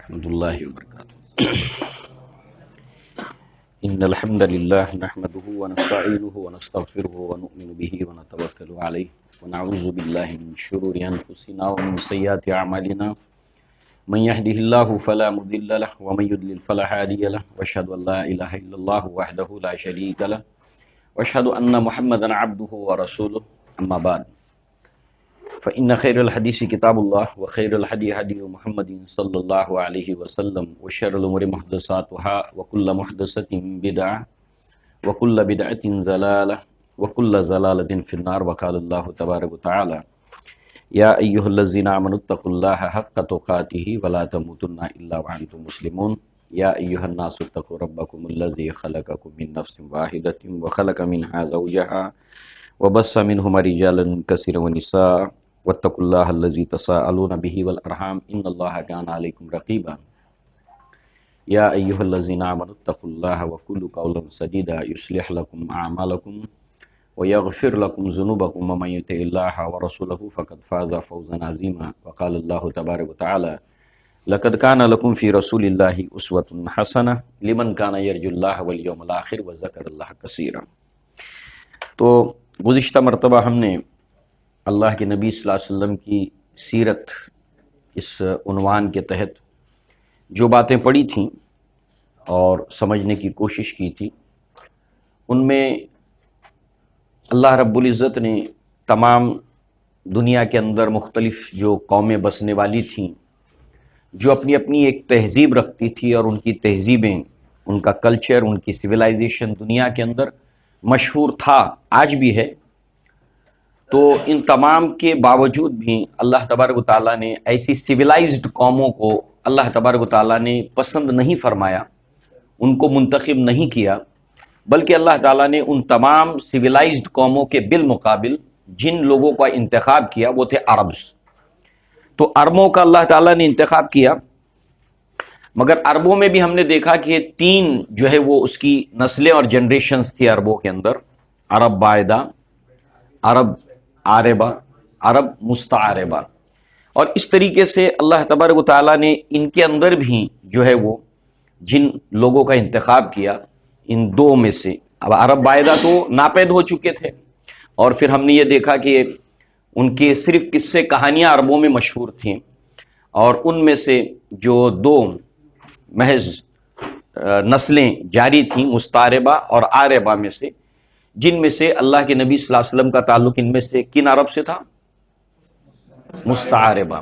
ورحمۃ اللہ وبرکاتہ۔ ان الحمد للہ نحمده ونستعینه ونستغفره ونؤمن به ونتوکل علیہ ونعوذ باللہ من شرور انفسنا ومن سیئات اعمالنا من يهده الله فلا مضل له ومن يضلل فلا هادي له واشهد ان لا اله الا الله وحده لا شريك له واشهد ان محمدا عبده ورسوله اما بعد فإن خير الحديث كتاب الله وخير الهدي هدي محمد صلى الله عليه وسلم وشر الأمور محدثاتها وكل محدثة بدعة وكل بدعة ضلالة وكل ضلالة في النار وقال الله تبارك وتعالى يا أيها الذين آمنوا اتقوا الله حق تقاته ولا تموتن إلا وأنتم مسلمون يا أيها الناس اتقوا ربكم الذي خلقكم من نفس واحدة وخلق منها زوجها وبث منهما رجالا كثيرا ونساء واتقوا الله الذي تساءلون به والأرحام إن الله كان عليكم رقيبا يا أيها الذين آمنوا اتقوا الله وقولوا قولا سديدا يصلح لكم أعمالكم ويغفر لكم ذنوبكم ومن يطع الله ورسوله فقد فاز فوزا عظيما وقال الله تبارك وتعالى لقد كان لكم في رسول الله أسوة حسنة لمن كان يرجو الله واليوم الآخر وذكر الله كثيرا۔ تو گزشتہ مرتبہ ہم نے اللہ کے نبی صلی اللہ علیہ وسلم کی سیرت اس عنوان کے تحت جو باتیں پڑھی تھیں اور سمجھنے کی کوشش کی تھی، ان میں اللہ رب العزت نے تمام دنیا کے اندر مختلف جو قومیں بسنے والی تھیں، جو اپنی اپنی ایک تہذیب رکھتی تھی اور ان کی تہذیبیں، ان کا کلچر، ان کی سویلائزیشن دنیا کے اندر مشہور تھا، آج بھی ہے، تو ان تمام کے باوجود بھی اللہ تبارک و تعالیٰ نے ایسی سویلائزڈ قوموں کو اللہ تبارک و تعالیٰ نے پسند نہیں فرمایا، ان کو منتخب نہیں کیا، بلکہ اللہ تعالیٰ نے ان تمام سویلائزڈ قوموں کے بالمقابل جن لوگوں کا انتخاب کیا وہ تھے عربز۔ تو عربوں کا اللہ تعالیٰ نے انتخاب کیا، مگر عربوں میں بھی ہم نے دیکھا کہ تین جو ہے وہ اس کی نسلیں اور جنریشنز تھی عربوں کے اندر، عرب باعدہ، عرب عاربہ، عرب مستعربہ، اور اس طریقے سے اللہ تبارک و تعالیٰ نے ان کے اندر بھی جو ہے وہ جن لوگوں کا انتخاب کیا، ان دو میں سے، اب عرب باعدہ تو ناپید ہو چکے تھے، اور پھر ہم نے یہ دیکھا کہ ان کے صرف قصے کہانیاں عربوں میں مشہور تھیں، اور ان میں سے جو دو محض نسلیں جاری تھیں مستعربہ اور عاربہ میں سے، جن میں سے اللہ کے نبی صلی اللہ علیہ وسلم کا تعلق ان میں سے کن عرب سے تھا؟ مستعربہ۔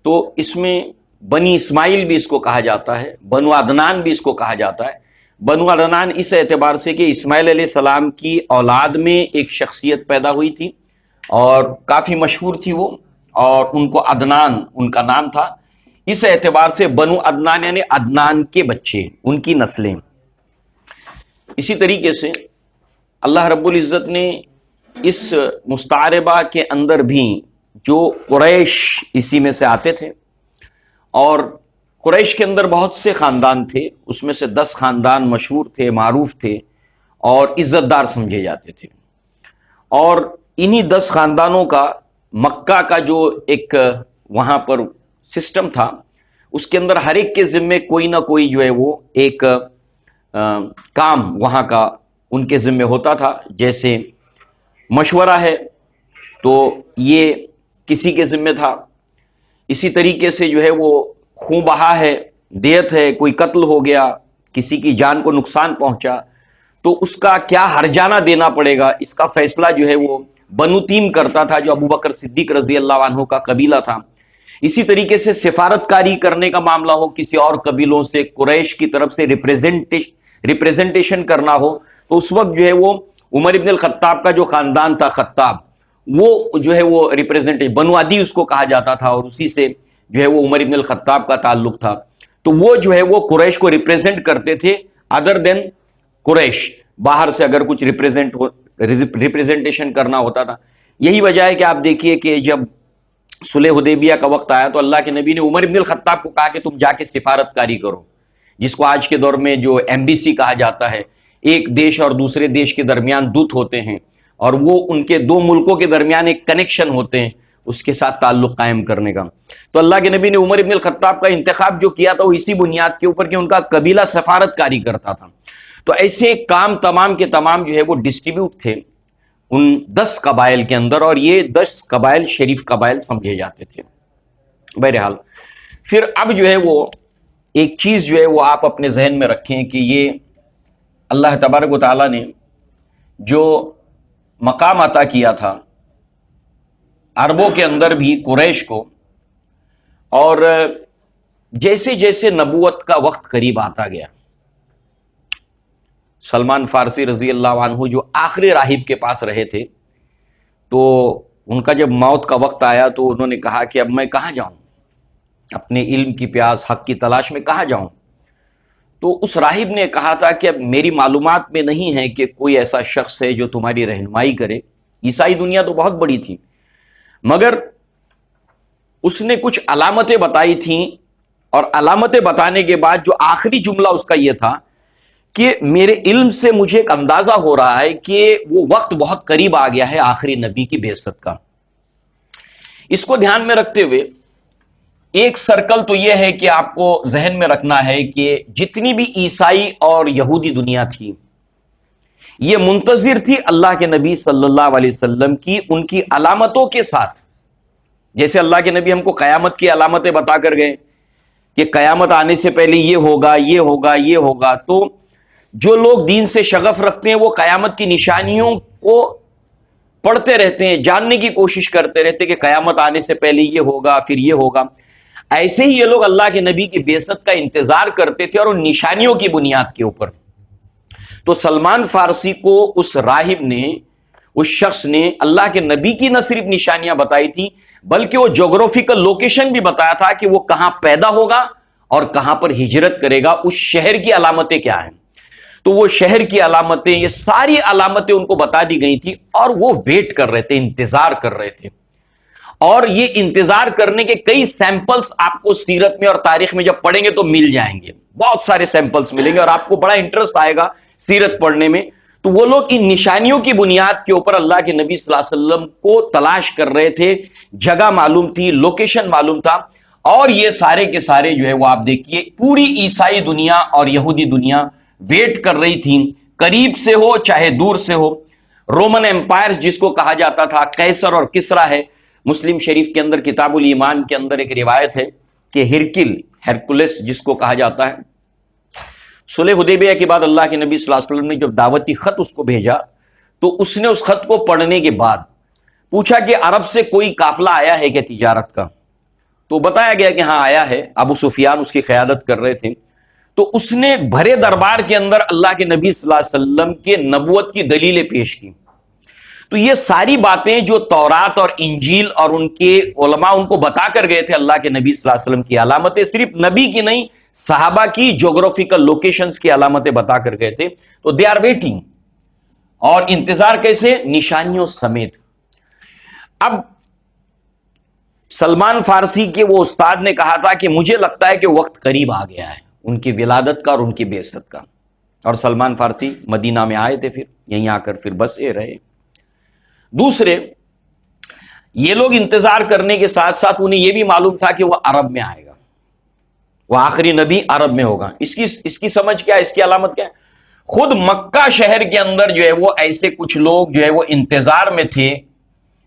تو اس میں بنی اسماعیل بھی اس کو کہا جاتا ہے، بنو عدنان بھی اس کو کہا جاتا ہے۔ بنو عدنان اس اعتبار سے کہ اسماعیل علیہ السلام کی اولاد میں ایک شخصیت پیدا ہوئی تھی اور کافی مشہور تھی وہ، اور ان کو عدنان ان کا نام تھا، اس اعتبار سے بنو عدنان یعنی عدنان کے بچے، ان کی نسلیں۔ اسی طریقے سے اللہ رب العزت نے اس مستعربہ کے اندر بھی جو قریش اسی میں سے آتے تھے، اور قریش کے اندر بہت سے خاندان تھے، اس میں سے 10 خاندان مشہور تھے، معروف تھے اور عزت دار سمجھے جاتے تھے، اور انہی 10 خاندانوں کا مکہ کا جو ایک وہاں پر سسٹم تھا، اس کے اندر ہر ایک کے ذمے کوئی نہ کوئی جو ہے وہ ایک کام وہاں کا ان کے ذمہ ہوتا تھا۔ جیسے مشورہ ہے تو یہ کسی کے ذمہ تھا، اسی طریقے سے جو ہے وہ خون بہا ہے، دیت ہے، کوئی قتل ہو گیا، کسی کی جان کو نقصان پہنچا، تو اس کا کیا ہرجانہ دینا پڑے گا، اس کا فیصلہ جو ہے وہ بنو تیم کرتا تھا، جو ابو بکر صدیق رضی اللہ عنہ کا قبیلہ تھا۔ اسی طریقے سے سفارت کاری کرنے کا معاملہ ہو کسی اور قبیلوں سے، قریش کی طرف سے ریپریزنٹیشن کرنا ہو، تو اس وقت جو ہے وہ عمر ابن الخطاب کا جو خاندان تھا، خطاب، وہ جو ہے وہ ریپریزنٹیشن، بنو عدی اس کو کہا جاتا تھا، اور اسی سے جو ہے وہ عمر ابن الخطاب کا تعلق تھا۔ تو وہ جو ہے وہ قریش کو ریپریزنٹ کرتے تھے، ادر دین قریش، باہر سے اگر کچھ ریپریزنٹیشن کرنا ہوتا تھا۔ یہی وجہ ہے کہ آپ دیکھیے کہ جب صلح حدیبیہ کا وقت آیا تو اللہ کے نبی نے عمر ابن الخطاب کو کہا کہ تم جا کے سفارت کاری کرو، جس کو آج کے دور میں جو ایمبیسی کہا جاتا ہے، ایک دیش اور دوسرے دیش کے درمیان دودت ہوتے ہیں، اور وہ ان کے دو ملکوں کے درمیان ایک کنیکشن ہوتے ہیں، اس کے ساتھ تعلق قائم کرنے کا۔ تو اللہ کے نبی نے عمر ابن الخطاب کا انتخاب جو کیا تھا وہ اسی بنیاد کے اوپر کہ ان کا قبیلہ سفارت کاری کرتا تھا۔ تو ایسے کام تمام کے تمام جو ہے وہ ڈسٹریبیوٹ تھے ان 10 قبائل کے اندر، اور یہ 10 قبائل شریف قبائل سمجھے جاتے تھے۔ بہرحال پھر اب جو ہے وہ ایک چیز جو ہے وہ آپ اپنے ذہن میں رکھیں کہ یہ اللہ تبارک و تعالیٰ نے جو مقام عطا کیا تھا عربوں کے اندر بھی قریش کو، اور جیسے جیسے نبوت کا وقت قریب آتا گیا، سلمان فارسی رضی اللہ عنہ جو آخری راہب کے پاس رہے تھے، تو ان کا جب موت کا وقت آیا تو انہوں نے کہا کہ اب میں کہاں جاؤں، اپنے علم کی پیاس حق کی تلاش میں کہاں جاؤں؟ تو اس راہب نے کہا تھا کہ اب میری معلومات میں نہیں ہے کہ کوئی ایسا شخص ہے جو تمہاری رہنمائی کرے۔ عیسائی دنیا تو بہت بڑی تھی، مگر اس نے کچھ علامتیں بتائی تھیں، اور علامتیں بتانے کے بعد جو آخری جملہ اس کا یہ تھا کہ میرے علم سے مجھے ایک اندازہ ہو رہا ہے کہ وہ وقت بہت قریب آ گیا ہے آخری نبی کی بعثت کا۔ اس کو دھیان میں رکھتے ہوئے ایک سرکل تو یہ ہے کہ آپ کو ذہن میں رکھنا ہے کہ جتنی بھی عیسائی اور یہودی دنیا تھی یہ منتظر تھی اللہ کے نبی صلی اللہ علیہ وسلم کی ان کی علامتوں کے ساتھ۔ جیسے اللہ کے نبی ہم کو قیامت کی علامتیں بتا کر گئے کہ قیامت آنے سے پہلے یہ ہوگا، یہ ہوگا، یہ ہوگا، تو جو لوگ دین سے شغف رکھتے ہیں وہ قیامت کی نشانیوں کو پڑھتے رہتے ہیں، جاننے کی کوشش کرتے رہتے ہیں کہ قیامت آنے سے پہلے یہ ہوگا، پھر یہ ہوگا۔ ایسے ہی یہ لوگ اللہ کے نبی کی بعثت کا انتظار کرتے تھے، اور ان نشانیوں کی بنیاد کے اوپر۔ تو سلمان فارسی کو اس راہب نے، اس شخص نے اللہ کے نبی کی نہ صرف نشانیاں بتائی تھی بلکہ وہ جغرافیکل لوکیشن بھی بتایا تھا کہ وہ کہاں پیدا ہوگا اور کہاں پر ہجرت کرے گا، اس شہر کی علامتیں کیا ہیں۔ تو وہ شہر کی علامتیں، یہ ساری علامتیں ان کو بتا دی گئی تھی، اور وہ ویٹ کر رہے تھے، انتظار کر رہے تھے۔ اور یہ انتظار کرنے کے کئی سیمپلز آپ کو سیرت میں اور تاریخ میں جب پڑھیں گے تو مل جائیں گے، بہت سارے سیمپلز ملیں گے، اور آپ کو بڑا انٹرسٹ آئے گا سیرت پڑھنے میں۔ تو وہ لوگ ان نشانیوں کی بنیاد کے اوپر اللہ کے نبی صلی اللہ علیہ وسلم کو تلاش کر رہے تھے، جگہ معلوم تھی، لوکیشن معلوم تھا، اور یہ سارے کے سارے جو ہے وہ آپ دیکھیے پوری عیسائی دنیا اور یہودی دنیا ویٹ کر رہی تھی، قریب سے ہو چاہے دور سے ہو۔ رومن امپائر جس کو کہا جاتا تھا، قیصر اور کسرا ہے۔ مسلم شریف کے اندر کتاب الایمان کے اندر ایک روایت ہے کہ ہرکولس جس کو کہا جاتا ہے، صلح حدیبیہ کے بعد اللہ کے نبی صلی اللہ علیہ وسلم نے جب دعوتی خط اس کو بھیجا تو اس نے اس خط کو پڑھنے کے بعد پوچھا کہ عرب سے کوئی قافلہ آیا ہے کہ تجارت کا؟ تو بتایا گیا کہ ہاں آیا ہے، ابو سفیان اس کی قیادت کر رہے تھے۔ تو اس نے بھرے دربار کے اندر اللہ کے نبی صلی اللہ علیہ وسلم کے نبوت کی دلیلیں پیش کی۔ تو یہ ساری باتیں جو تورات اور انجیل اور ان کے علماء ان کو بتا کر گئے تھے اللہ کے نبی صلی اللہ علیہ وسلم کی علامتیں، صرف نبی کی نہیں صحابہ کی جغرافیکل لوکیشنز کی علامتیں بتا کر گئے تھے۔ تو دے آر ویٹنگ، اور انتظار کیسے؟ نشانیوں سمیت۔ اب سلمان فارسی کے وہ استاد نے کہا تھا کہ مجھے لگتا ہے کہ وقت قریب آ گیا ہے ان کی ولادت کا اور ان کی بعثت کا، اور سلمان فارسی مدینہ میں آئے تھے، پھر یہیں آ کر پھر بسے رہے۔ دوسرے، یہ لوگ انتظار کرنے کے ساتھ ساتھ انہیں یہ بھی معلوم تھا کہ وہ عرب میں آئے گا، وہ آخری نبی عرب میں ہوگا۔ اس کی سمجھ کیا ہے، اس کی علامت کیا ہے؟ خود مکہ شہر کے اندر جو ہے وہ ایسے کچھ لوگ جو ہے وہ انتظار میں تھے،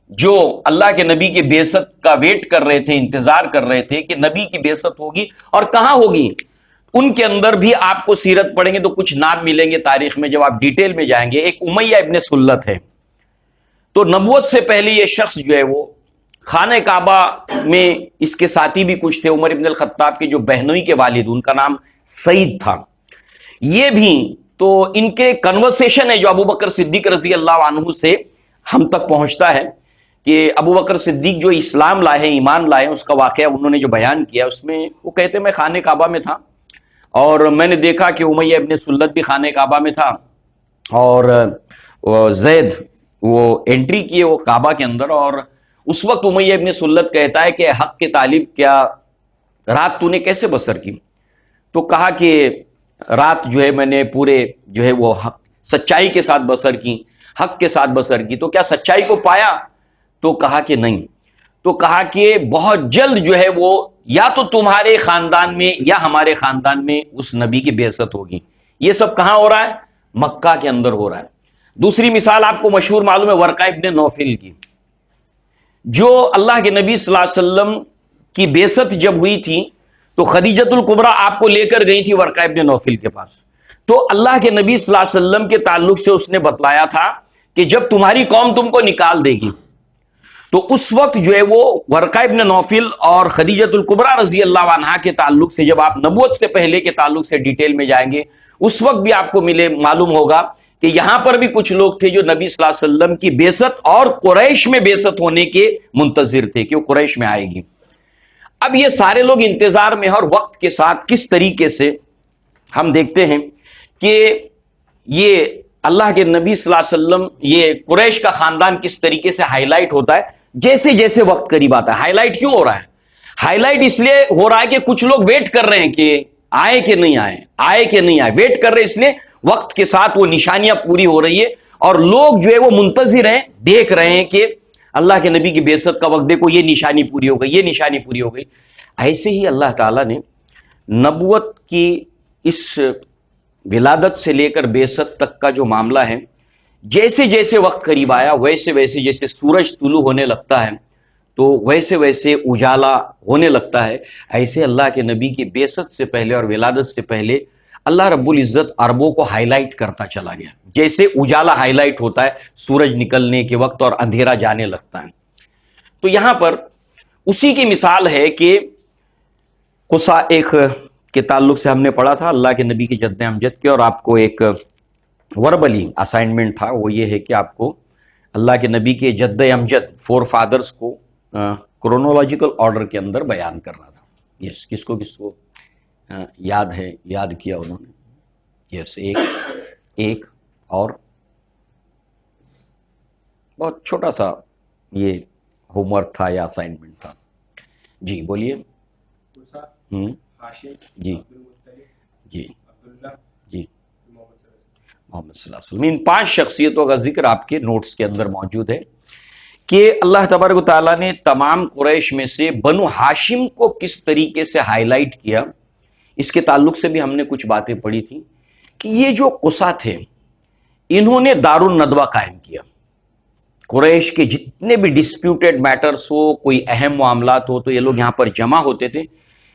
جو اللہ کے نبی کی بعثت کا ویٹ کر رہے تھے، انتظار کر رہے تھے کہ نبی کی بعثت ہوگی اور کہاں ہوگی۔ ان کے اندر بھی آپ کو سیرت پڑھیں گے تو کچھ نام ملیں گے تاریخ میں جب آپ ڈیٹیل میں جائیں گے۔ ایک امیہ ابن سلت ہے، تو نبوت سے پہلے یہ شخص جو ہے وہ خانہ کعبہ میں، اس کے ساتھی بھی کچھ تھے، عمر ابن الخطاب کے جو بہنوئی کے والد، ان کا نام سعید تھا۔ یہ بھی تو ان کے کنورسیشن ہے جو ابو بکر صدیق رضی اللہ عنہ سے ہم تک پہنچتا ہے کہ ابو بکر صدیق جو اسلام لائے ہیں، ایمان لائے ہیں، اس کا واقعہ انہوں نے جو بیان کیا، اس میں وہ کہتے ہیں میں خانہ کعبہ میں تھا اور میں نے دیکھا کہ امیہ ابن سلت بھی خانہ کعبہ میں تھا، اور زید وہ انٹری کیے وہ کعبہ کے اندر، اور اس وقت امیہ ابن سلت کہتا ہے کہ حق کے طالب، کیا رات تو نے کیسے بسر کی؟ تو کہا کہ رات جو ہے میں نے پورے جو ہے وہ حق سچائی کے ساتھ بسر کی، حق کے ساتھ بسر کی۔ تو کیا سچائی کو پایا؟ تو کہا کہ نہیں۔ تو کہا کہ بہت جلد جو ہے وہ یا تو تمہارے خاندان میں یا ہمارے خاندان میں اس نبی کی بعثت ہوگی۔ یہ سب کہاں ہو رہا ہے؟ مکہ کے اندر ہو رہا ہے۔ دوسری مثال آپ کو مشہور معلوم ہے ورقہ ابن نوفل کی، جو اللہ کے نبی صلی اللہ علیہ وسلم کی بعثت جب ہوئی تھی تو خدیجۃ الکبریٰ آپ کو لے کر گئی تھی ورقہ ابن نوفل کے پاس، تو اللہ کے نبی صلی اللہ علیہ وسلم کے تعلق سے اس نے بتلایا تھا کہ جب تمہاری قوم تم کو نکال دے گی تو اس وقت جو ہے وہ ورقہ ابن نوفل اور خدیجۃ الکبریٰ رضی اللہ عنہا کے تعلق سے، جب آپ نبوت سے پہلے کے تعلق سے ڈیٹیل میں جائیں گے اس وقت بھی آپ کو معلوم ہوگا کہ یہاں پر بھی کچھ لوگ تھے جو نبی صلی اللہ علیہ وسلم کی بعثت اور قریش میں بعثت ہونے کے منتظر تھے کہ وہ قریش میں آئے گی۔ اب یہ سارے لوگ انتظار میں اور وقت کے ساتھ کس طریقے سے ہم دیکھتے ہیں کہ یہ اللہ کے نبی صلی اللہ علیہ وسلم، یہ قریش کا خاندان کس طریقے سے ہائی لائٹ ہوتا ہے جیسے جیسے وقت قریب آتا ہے۔ ہائی لائٹ کیوں ہو رہا ہے؟ ہائی لائٹ اس لیے ہو رہا ہے کہ کچھ لوگ ویٹ کر رہے ہیں کہ آئے کہ نہیں آئے، آئے کہ نہیں آئے، ویٹ کر رہے، اس لیے وقت کے ساتھ وہ نشانیاں پوری ہو رہی ہے اور لوگ جو ہے وہ منتظر ہیں، دیکھ رہے ہیں کہ اللہ کے نبی کی بعثت کا وقت دیکھو یہ نشانی پوری ہو گئی، یہ نشانی پوری ہو گئی۔ ایسے ہی اللہ تعالیٰ نے نبوت کی اس ولادت سے لے کر بعثت تک کا جو معاملہ ہے، جیسے جیسے وقت قریب آیا ویسے ویسے جیسے سورج طلوع ہونے لگتا ہے تو ویسے ویسے اجالا ہونے لگتا ہے، ایسے اللہ کے نبی کی بعثت سے پہلے اور ولادت سے پہلے اللہ رب العزت عربوں کو ہائی لائٹ کرتا چلا گیا، جیسے اجالا ہائی لائٹ ہوتا ہے سورج نکلنے کے وقت اور اندھیرا جانے لگتا ہے۔ تو یہاں پر اسی کی مثال ہے کہ قصہ ایک کے تعلق سے ہم نے پڑھا تھا اللہ کے نبی کے جد امجد کے، اور آپ کو ایک وربلی اسائنمنٹ تھا، وہ یہ ہے کہ آپ کو اللہ کے نبی کے جد امجد فور فادرز کو کرونولوجیکل آرڈر کے اندر بیان کرنا تھا۔ یس، کس کو یاد ہے؟ یاد کیا انہوں نے؟ یس، ایک اور بہت چھوٹا سا یہ ہوم ورک تھا یا اسائنمنٹ تھا۔ جی بولیے۔ جی جی جی محمد صلی اللہ علیہ وسلم۔ ان 5 شخصیتوں کا ذکر آپ کے نوٹس کے اندر موجود ہے کہ اللہ تبارک و تعالیٰ نے تمام قریش میں سے بنو ہاشم کو کس طریقے سے ہائی لائٹ کیا، اس کے تعلق سے بھی ہم نے کچھ باتیں پڑھی تھی کہ یہ جو قصہ تھے انہوں نے دار الندوہ قائم کیا۔ قریش کے جتنے بھی ڈسپیوٹڈ میٹرز ہو، کوئی اہم معاملات ہو تو یہ لوگ یہاں پر جمع ہوتے تھے،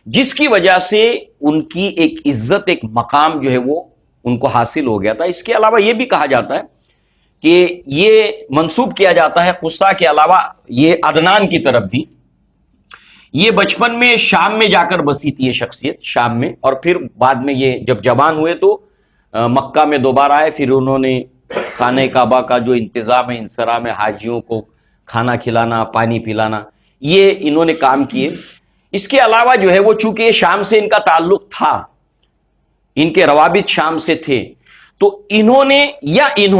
جس کی وجہ سے ان کی ایک عزت، ایک مقام جو ہے وہ ان کو حاصل ہو گیا تھا۔ اس کے علاوہ یہ بھی کہا جاتا ہے کہ یہ منسوب کیا جاتا ہے قصہ کے علاوہ یہ عدنان کی طرف بھی، یہ بچپن میں شام میں جا کر بسی تھی یہ شخصیت شام میں، اور پھر بعد میں یہ جب جوان ہوئے تو مکہ میں دوبارہ آئے، پھر انہوں نے خانہ کعبہ کا جو انتظام ہے، انصرام حاجیوں کو کھانا کھلانا، پانی پلانا، یہ انہوں نے کام کیے۔ اس کے علاوہ جو ہے وہ چونکہ شام سے ان کا تعلق تھا، ان کے روابط شام سے تھے، تو انہوں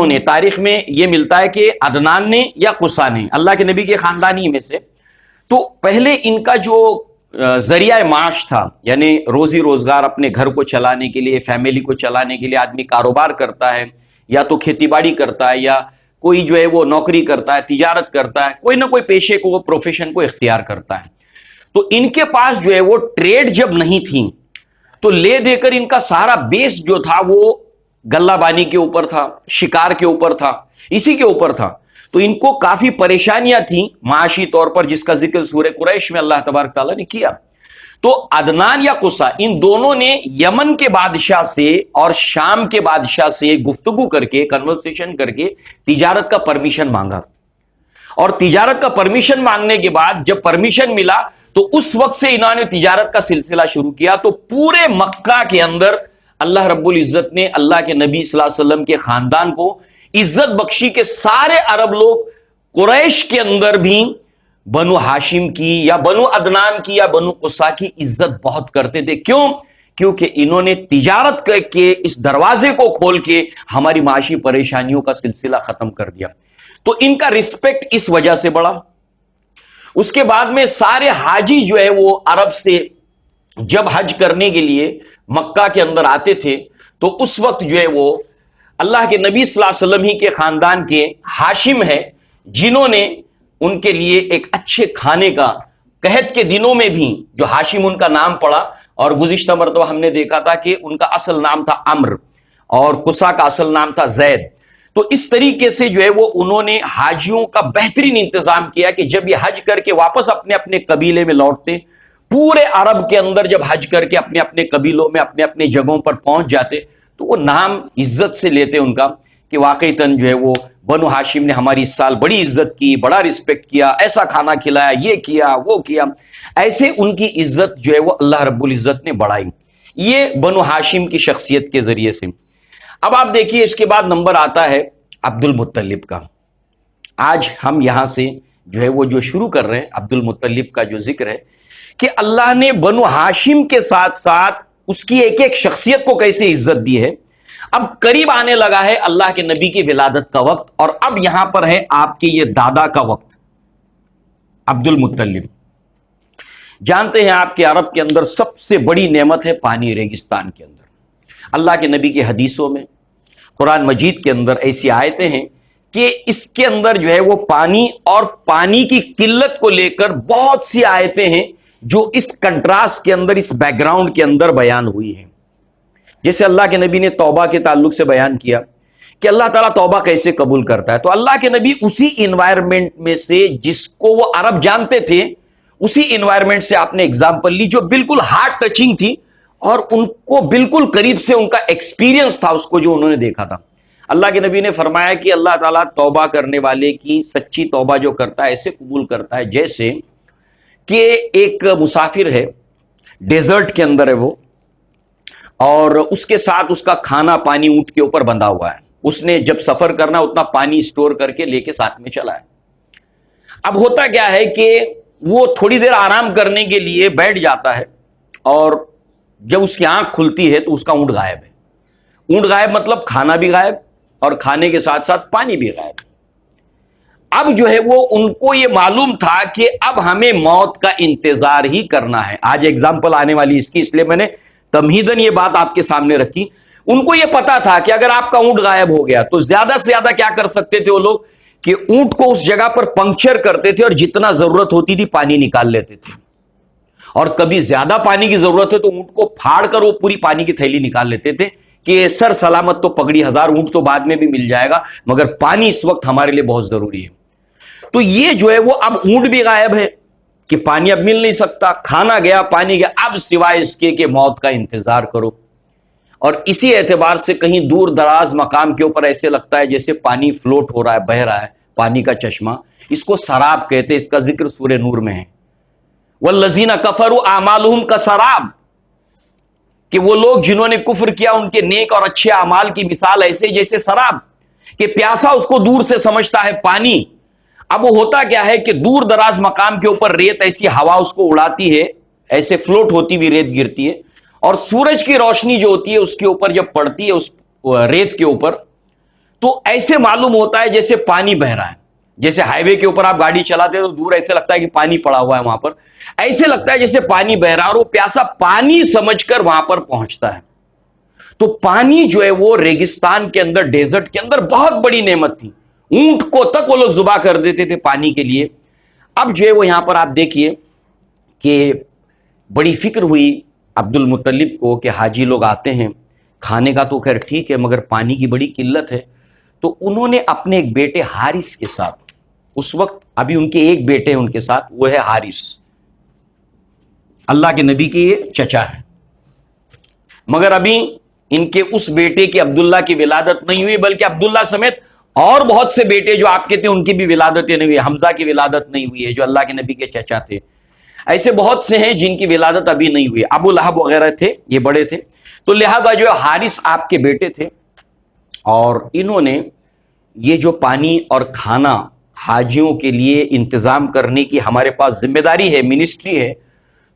نے تاریخ میں یہ ملتا ہے کہ عدنان نے یا قصہ نے، اللہ کے نبی کے خاندانی میں سے، تو پہلے ان کا جو ذریعہ معاش تھا، یعنی روزی روزگار اپنے گھر کو چلانے کے لیے، فیملی کو چلانے کے لیے آدمی کاروبار کرتا ہے، یا تو کھیتی باڑی کرتا ہے، یا کوئی جو ہے وہ نوکری کرتا ہے، تجارت کرتا ہے، کوئی نہ کوئی پیشے کو، پروفیشن کو اختیار کرتا ہے۔ تو ان کے پاس جو ہے وہ ٹریڈ جب نہیں تھی تو لے دے کر ان کا سارا بیس جو تھا وہ گلہ بانی کے اوپر تھا، شکار کے اوپر تھا، اسی کے اوپر تھا۔ تو ان کو کافی پریشانیاں تھیں معاشی طور پر، جس کا ذکر سورہ قریش میں اللہ تبارک تعالیٰ نے کیا۔ تو عدنان یا قصہ، ان دونوں نے یمن کے بادشاہ سے اور شام کے بادشاہ سے گفتگو کر کے، کنورسیشن کر کے تجارت کا پرمیشن مانگا، اور تجارت کا پرمیشن مانگنے کے بعد جب پرمیشن ملا تو اس وقت سے انہوں نے تجارت کا سلسلہ شروع کیا۔ تو پورے مکہ کے اندر اللہ رب العزت نے اللہ کے نبی صلی اللہ علیہ وسلم کے خاندان کو عزت بخشی کہ سارے عرب لوگ قریش کے اندر بھی بنو ہاشم کی یا بنو عدنان کی یا بنو قصہ کی عزت بہت کرتے تھے۔ کیوں؟ کیونکہ انہوں نے تجارت کر کے اس دروازے کو کھول کے ہماری معاشی پریشانیوں کا سلسلہ ختم کر دیا۔ تو ان کا رسپیکٹ اس وجہ سے بڑھا۔ اس کے بعد میں سارے حاجی جو ہے وہ عرب سے جب حج کرنے کے لیے مکہ کے اندر آتے تھے تو اس وقت جو ہے وہ اللہ کے نبی صلی اللہ علیہ وسلم ہی کے خاندان کے ہاشم ہے، جنہوں نے ان کے لیے ایک اچھے کھانے کا قحط کے دنوں میں بھی جو ہاشم ان کا نام پڑا، اور گزشتہ مرتبہ ہم نے دیکھا تھا کہ ان کا اصل نام تھا عمر اور قصا کا اصل نام تھا زید، تو اس طریقے سے جو ہے وہ انہوں نے حاجیوں کا بہترین انتظام کیا کہ جب یہ حج کر کے واپس اپنے اپنے قبیلے میں لوٹتے، پورے عرب کے اندر جب حج کر کے اپنے اپنے قبیلوں میں اپنے اپنے جگہوں پر پہنچ جاتے تو وہ نام عزت سے لیتے ان کا کہ واقعتاً جو ہے وہ بنو ہاشم نے ہماری اس سال بڑی عزت کی، بڑا رسپیکٹ کیا، ایسا کھانا کھلایا، یہ کیا وہ کیا، ایسے ان کی عزت جو ہے وہ اللہ رب العزت نے بڑھائی، یہ بنو ہاشم کی شخصیت کے ذریعے سے۔ اب آپ دیکھیے اس کے بعد نمبر آتا ہے عبد المطلب کا۔ آج ہم یہاں سے جو ہے وہ جو شروع کر رہے ہیں عبد المطلب کا جو ذکر ہے کہ اللہ نے بنو ہاشم کے ساتھ ساتھ اس کی ایک ایک شخصیت کو کیسے عزت دی ہے۔ اب قریب آنے لگا ہے اللہ کے نبی کی ولادت کا وقت، اور اب یہاں پر ہے آپ کے یہ دادا کا وقت، عبد المطلب۔ جانتے ہیں آپ کے عرب کے اندر سب سے بڑی نعمت ہے پانی، ریگستان کے اندر۔ اللہ کے نبی کی حدیثوں میں، قرآن مجید کے اندر ایسی آیتیں ہیں کہ اس کے اندر جو ہے وہ پانی اور پانی کی قلت کو لے کر بہت سی آیتیں ہیں جو اس کنٹراسٹ کے اندر، اس بیک گراؤنڈ کے اندر بیان ہوئی ہیں۔ جیسے اللہ کے نبی نے توبہ کے تعلق سے بیان کیا کہ اللہ تعالیٰ توبہ کیسے قبول کرتا ہے، تو اللہ کے نبی اسی انوائرمنٹ میں سے جس کو وہ عرب جانتے تھے، اسی انوائرمنٹ سے آپ نے اگزامپل لی جو بالکل ہارٹ ٹچنگ تھی، اور ان کو بالکل قریب سے ان کا ایکسپیرینس تھا اس کو جو انہوں نے دیکھا تھا۔ اللہ کے نبی نے فرمایا کہ اللہ تعالیٰ توبہ کرنے والے کی سچی توبہ جو کرتا ہے ایسے قبول کرتا ہے جیسے کہ ایک مسافر ہے، ڈیزرٹ کے اندر ہے وہ، اور اس کے ساتھ اس کا کھانا پانی اونٹ کے اوپر بندھا ہوا ہے، اس نے جب سفر کرنا اتنا پانی اسٹور کر کے لے کے ساتھ میں چلا ہے۔ اب ہوتا کیا ہے کہ وہ تھوڑی دیر آرام کرنے کے لیے بیٹھ جاتا ہے، اور جب اس کی آنکھ کھلتی ہے تو اس کا اونٹ غائب ہے۔ اونٹ غائب مطلب کھانا بھی غائب، اور کھانے کے ساتھ ساتھ پانی بھی غائب۔ اب جو ہے وہ ان کو یہ معلوم تھا کہ اب ہمیں موت کا انتظار ہی کرنا ہے۔ آج ایگزامپل آنے والی اس کی، اس لیے میں نے تمہیداً یہ بات آپ کے سامنے رکھی۔ ان کو یہ پتا تھا کہ اگر آپ کا اونٹ غائب ہو گیا تو زیادہ سے زیادہ کیا کر سکتے تھے وہ لوگ کہ اونٹ کو اس جگہ پر پنکچر کرتے تھے، اور جتنا ضرورت ہوتی تھی پانی نکال لیتے تھے، اور کبھی زیادہ پانی کی ضرورت ہے تو اونٹ کو پھاڑ کر وہ پوری پانی کی تھیلی نکال لیتے تھے کہ سر سلامت تو پگڑی ہزار، اونٹ تو بعد میں بھی مل جائے گا مگر پانی اس وقت ہمارے لیے بہت ضروری ہے۔ تو یہ جو ہے وہ اب اونٹ بھی غائب ہے کہ پانی اب مل نہیں سکتا، کھانا گیا، پانی گیا، اب سوائے اس کے کہ موت کا انتظار کرو۔ اور اسی اعتبار سے کہیں دور دراز مقام کے اوپر ایسے لگتا ہے جیسے پانی فلوٹ ہو رہا ہے، بہہ رہا ہے، پانی کا چشمہ، اس کو سراب کہتے ہیں۔ اس کا ذکر سورہ نور میں ہے، والذین کفروا اعمالهم کسراب، کہ وہ لوگ جنہوں نے کفر کیا ان کے نیک اور اچھے اعمال کی مثال ایسے جیسے سراب، کہ پیاسا اس کو دور سے سمجھتا ہے پانی۔ اب وہ ہوتا کیا ہے کہ دور دراز مقام کے اوپر ریت ایسی ہوا اس کو اڑاتی ہے، ایسے فلوٹ ہوتی ہوئی ریت گرتی ہے، اور سورج کی روشنی جو ہوتی ہے اس کے اوپر جب پڑتی ہے اس ریت کے اوپر، تو ایسے معلوم ہوتا ہے جیسے پانی بہ رہا ہے۔ جیسے ہائی وے کے اوپر آپ گاڑی چلاتے تو دور ایسے لگتا ہے کہ پانی پڑا ہوا ہے وہاں پر، ایسے لگتا ہے جیسے پانی بہ رہا، اور وہ پیاسا پانی سمجھ کر وہاں پر پہنچتا ہے۔ تو پانی جو ہے وہ ریگستان کے اندر، ڈیزرٹ کے اندر بہت بڑی نعمت تھی، اونٹ کو تک وہ لوگ ذبح کر دیتے تھے پانی کے لیے۔ اب جو ہے وہ یہاں پر آپ دیکھیے کہ بڑی فکر ہوئی عبد المطلب کو کہ حاجی لوگ آتے ہیں، کھانے کا تو خیر ٹھیک ہے مگر پانی کی بڑی قلت ہے۔ تو انہوں نے اپنے ایک بیٹے حارث کے ساتھ، اس وقت ابھی ان کے ایک بیٹے ان کے ساتھ، وہ ہے حارث، اللہ کے نبی کے یہ چچا ہے، مگر ابھی ان کے اس بیٹے کی عبداللہ کی ولادت نہیں ہوئی، بلکہ عبداللہ سمیت اور بہت سے بیٹے جو آپ کے تھے ان کی بھی ولادتیں نہیں ہوئی۔ حمزہ کی ولادت نہیں ہوئی ہے جو اللہ کے نبی کے چچا تھے، ایسے بہت سے ہیں جن کی ولادت ابھی نہیں ہوئی، ابو لہب وغیرہ تھے، یہ بڑے تھے۔ تو لہذا جو ہے حارث آپ کے بیٹے تھے، اور انہوں نے یہ جو پانی اور کھانا حاجیوں کے لیے انتظام کرنے کی ہمارے پاس ذمہ داری ہے، منسٹری ہے،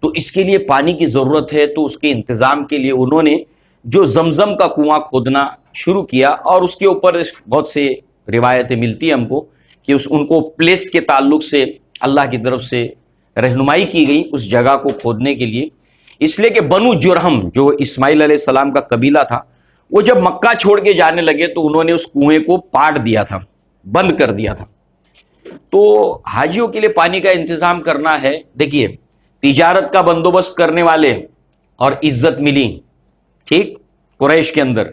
تو اس کے لیے پانی کی ضرورت ہے، تو اس کے انتظام کے لیے انہوں نے جو زمزم کا کنواں کھودنا شروع کیا، اور اس کے اوپر بہت سے روایتیں ملتی ہیں ہم کو کہ ان کو پلیس کے تعلق سے اللہ کی طرف سے رہنمائی کی گئی اس جگہ کو کھودنے کے لیے، اس لیے کہ بنو جرہم جو اسماعیل علیہ السلام کا قبیلہ تھا، وہ جب مکہ چھوڑ کے جانے لگے تو انہوں نے اس کنویں کو پاٹ دیا تھا، بند کر دیا تھا۔ تو حاجیوں کے لیے پانی کا انتظام کرنا ہے. دیکھیے تجارت کا بندوبست کرنے والے اور عزت ملی، ٹھیک، قریش کے اندر.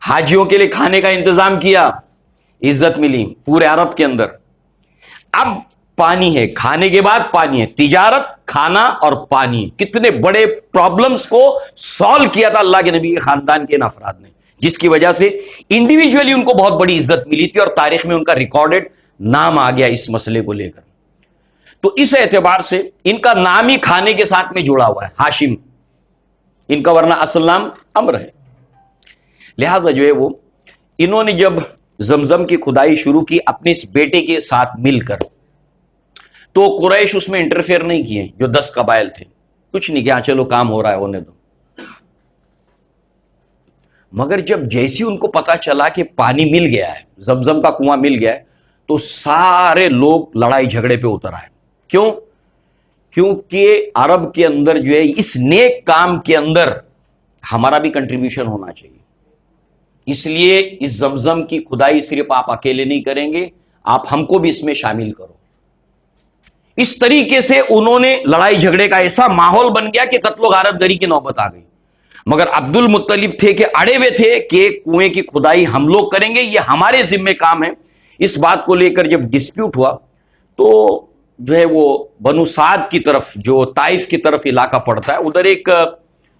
حاجیوں کے لیے کھانے کا انتظام کیا، عزت ملی پورے عرب کے اندر. اب پانی ہے، کھانے کے بعد پانی ہے، تجارت، کھانا اور پانی. کتنے بڑے پرابلمز کو سالو کیا تھا اللہ کے نبی کے خاندان کے ان افراد نے، جس کی وجہ سے انڈیویجولی ان کو بہت بڑی عزت ملی تھی اور تاریخ میں ان کا ریکارڈڈ نام آ گیا اس مسئلے کو لے کر. تو اس اعتبار سے ان کا نام ہی کھانے کے ساتھ میں جڑا ہوا ہے، ہاشم ان کا، ورنہ اصل نام امر ہے. لہذا جو ہے وہ انہوں نے جب زمزم کی کھدائی شروع کی اپنے اس بیٹے کے ساتھ مل کر، تو قریش اس میں انٹرفیئر نہیں کیے. جو 10 قبائل تھے کچھ نہیں کیا، چلو کام ہو رہا ہے ہونے دو. مگر جب جیسی ان کو پتا چلا کہ پانی مل گیا ہے، زمزم کا کنواں مل گیا ہے، تو سارے لوگ لڑائی جھگڑے پہ اتر آئے. کیوں؟ کیونکہ عرب کے اندر جو ہے اس نیک کام کے اندر ہمارا بھی کنٹریبیوشن ہونا چاہیے. اس لیے اس زمزم کی کھدائی صرف آپ اکیلے نہیں کریں گے، آپ ہم کو بھی اس میں شامل کرو. اس طریقے سے انہوں نے لڑائی جھگڑے کا ایسا ماحول بن گیا کہ قتل و غارت گری کی نوبت آ گئی. مگر عبد المطلب تھے کہ اڑے ہوئے تھے کہ کنویں کی کھدائی ہم لوگ کریں گے، یہ ہمارے ذمہ کام ہے. اس بات کو لے کر جب ڈسپیوٹ ہوا تو جو ہے وہ بنو سعد کی طرف، جو طائف کی طرف علاقہ پڑتا ہے، ادھر ایک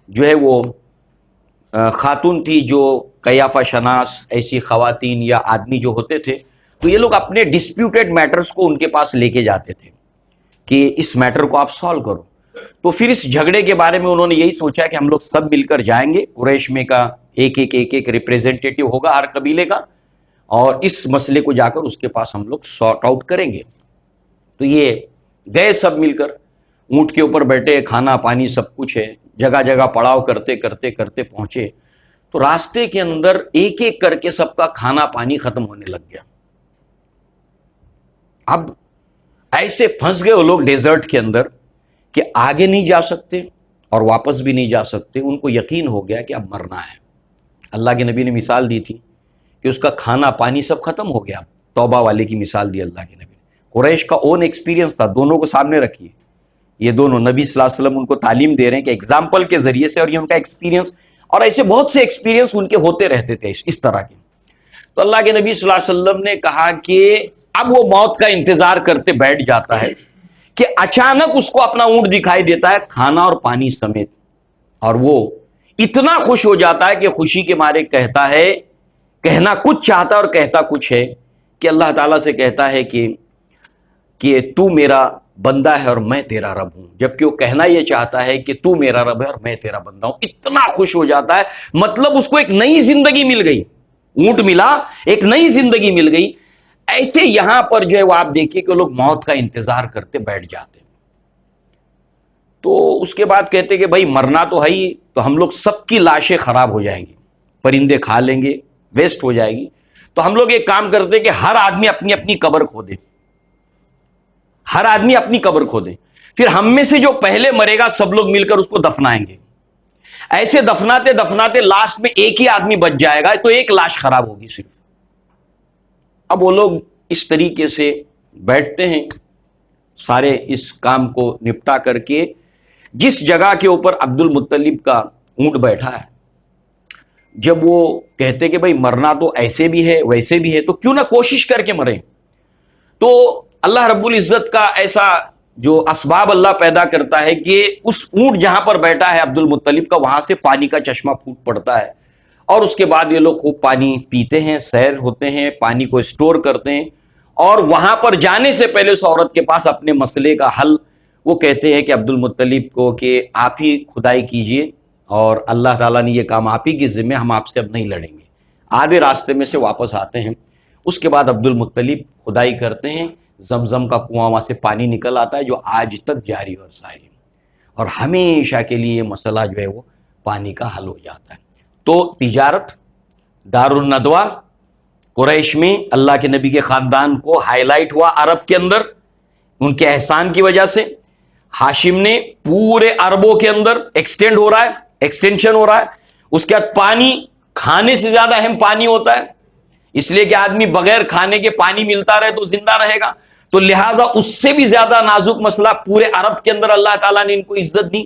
جو ہے وہ خاتون تھی جو قیافہ شناس، ایسی خواتین یا آدمی جو ہوتے تھے، تو یہ لوگ اپنے ڈسپیوٹڈ میٹرز کو ان کے پاس لے کے جاتے تھے کہ اس میٹر کو آپ سالو کرو. تو پھر اس جھگڑے کے بارے میں انہوں نے یہی سوچا کہ ہم لوگ سب مل کر جائیں گے، قریش میں کا ایک ریپریزنٹیٹیو ہوگا ہر قبیلے کا، اور اس مسئلے کو جا کر اس کے پاس ہم لوگ سارٹ آؤٹ کریں گے. تو یہ گئے سب مل کر، اونٹ کے اوپر بیٹھے، کھانا پانی سب کچھ ہے، جگہ جگہ پڑاؤ کرتے کرتے کرتے پہنچے. تو راستے کے اندر ایک ایک کر کے سب کا کھانا پانی ختم ہونے لگ گیا. اب ایسے پھنس گئے وہ لوگ ڈیزرٹ کے اندر کہ آگے نہیں جا سکتے اور واپس بھی نہیں جا سکتے. ان کو یقین ہو گیا کہ اب مرنا ہے. اللہ کے نبی نے مثال دی تھی کہ اس کا کھانا پانی سب ختم ہو گیا. توبہ والے کی مثال دی اللہ کے نبی نے. قریش کا اون ایکسپیرینس تھا، دونوں کو سامنے رکھیے. یہ دونوں نبی صلی اللہ علیہ وسلم ان کو تعلیم دے رہے ہیں کہ ایگزامپل کے ذریعے سے، اور یہ ان کا ایکسپیرینس، اور ایسے بہت سے ایکسپیرینس ان کے ہوتے رہتے تھے اس طرح کے. تو اللہ کے نبی صلی اللہ علیہ وسلم نے کہا کہ اب وہ موت کا انتظار کرتے بیٹھ جاتا ہے کہ اچانک اس کو اپنا اونٹ دکھائی دیتا ہے کھانا اور پانی سمیت، اور وہ اتنا خوش ہو جاتا ہے کہ خوشی کے مارے کہتا ہے، کہنا کچھ چاہتا ہے اور کہتا کچھ ہے، کہ اللہ تعالیٰ سے کہتا ہے کہ تو میرا بندہ ہے اور میں تیرا رب ہوں. جبکہ وہ کہنا یہ چاہتا ہے کہ تو میرا رب ہے اور میں تیرا بندہ ہوں. اتنا خوش ہو جاتا ہے، مطلب اس کو ایک نئی زندگی مل گئی. اونٹ ملا، ایک نئی زندگی مل گئی. ایسے یہاں پر جو ہے وہ آپ دیکھیے کہ لوگ موت کا انتظار کرتے بیٹھ جاتے. تو اس کے بعد کہتے کہ بھائی مرنا تو ہے ہی، تو ہم لوگ سب کی لاشیں خراب ہو جائیں گی، پرندے کھا لیں گے، ویسٹ ہو جائے گی. تو ہم لوگ ایک کام کرتے کہ ہر آدمی اپنی اپنی قبر کھودے، ہر آدمی اپنی قبر کھودے، پھر ہم میں سے جو پہلے مرے گا سب لوگ مل کر اس کو دفنائیں گے. ایسے دفناتے دفناتے لاسٹ میں ایک ہی آدمی بچ جائے گا، تو ایک لاش خراب ہوگی صرف. اب وہ لوگ اس طریقے سے بیٹھتے ہیں، سارے اس کام کو نپٹا کر کے جس جگہ کے اوپر عبد المطلب کا اونٹ بیٹھا ہے، جب وہ کہتے کہ بھائی مرنا تو ایسے بھی ہے ویسے بھی ہے، تو کیوں نہ کوشش کر کے مریں. تو اللہ رب العزت کا ایسا جو اسباب اللہ پیدا کرتا ہے کہ اس اونٹ جہاں پر بیٹھا ہے عبد المطلب کا، وہاں سے پانی کا چشمہ پھوٹ پڑتا ہے، اور اس کے بعد یہ لوگ خوب پانی پیتے ہیں، سیر ہوتے ہیں، پانی کو اسٹور کرتے ہیں. اور وہاں پر جانے سے پہلے اس عورت کے پاس اپنے مسئلے کا حل وہ کہتے ہیں کہ عبد المطلب کو کہ آپ ہی کھدائی کیجئے، اور اللہ تعالیٰ نے یہ کام آپ ہی کی ذمہ، ہم آپ سے اب نہیں لڑیں گے. آدھے راستے میں سے واپس آتے ہیں. اس کے بعد عبد المطلب کھدائی کرتے ہیں، زمزم کا کنواں وہاں سے پانی نکل آتا ہے جو آج تک جاری اور ساری، اور ہمیشہ کے لیے یہ مسئلہ جو ہے وہ پانی کا حل ہو جاتا ہے. تو تجارت، دار الندوہ قریش میں اللہ کے نبی کے خاندان کو ہائی لائٹ ہوا عرب کے اندر ان کے احسان کی وجہ سے. ہاشم نے پورے عربوں کے اندر ایکسٹینڈ ہو رہا ہے، ایکسٹینشن ہو رہا ہے. اس کے بعد پانی، کھانے سے زیادہ اہم پانی ہوتا ہے، اس لیے کہ آدمی بغیر کھانے کے پانی ملتا رہے تو زندہ رہے گا. تو لہٰذا اس سے بھی زیادہ نازک مسئلہ پورے عرب کے اندر اللہ تعالیٰ نے ان کو عزت دی.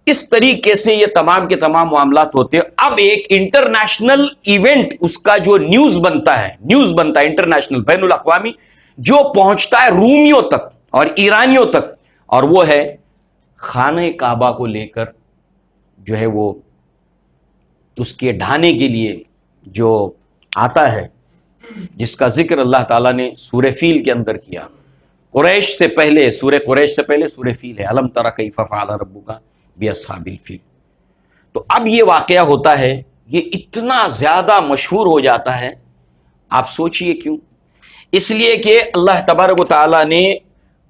اس طریقے سے یہ تمام کے تمام معاملات ہوتے ہیں. اب ایک انٹرنیشنل ایونٹ اس کا جو نیوز بنتا ہے انٹرنیشنل بین الاقوامی، جو پہنچتا ہے رومیوں تک اور ایرانیوں تک، اور وہ ہے خانہ کعبہ کو لے کر جو ہے وہ اس کے ڈھانے کے لیے جو آتا ہے، جس کا ذکر اللہ تعالیٰ نے سورہ فیل کے اندر کیا. قریش سے پہلے سورہ فیل ہے، الم تر کیف فعل ربک باصحاب الفیل. تو اب یہ واقعہ ہوتا ہے، یہ اتنا زیادہ مشہور ہو جاتا ہے. آپ سوچئے کیوں؟ اس لیے کہ اللہ تبارک و تعالیٰ نے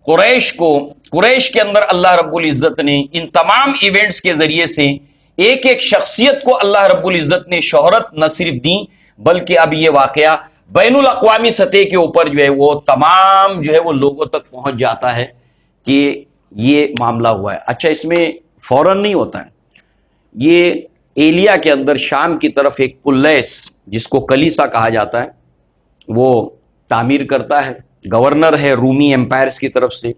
قریش کے اندر اللہ رب العزت نے ان تمام ایونٹس کے ذریعے سے ایک ایک شخصیت کو اللہ رب العزت نے شہرت نہ صرف دی، بلکہ اب یہ واقعہ بین الاقوامی سطح کے اوپر جو ہے وہ تمام جو ہے وہ لوگوں تک پہنچ جاتا ہے کہ یہ معاملہ ہوا ہے. اچھا، اس میں فوراً نہیں ہوتا ہے. یہ ایلیا کے اندر شام کی طرف ایک قلیس جس کو کلیسا کہا جاتا ہے، وہ تعمیر کرتا ہے، گورنر ہے رومی امپائرز کی طرف سے.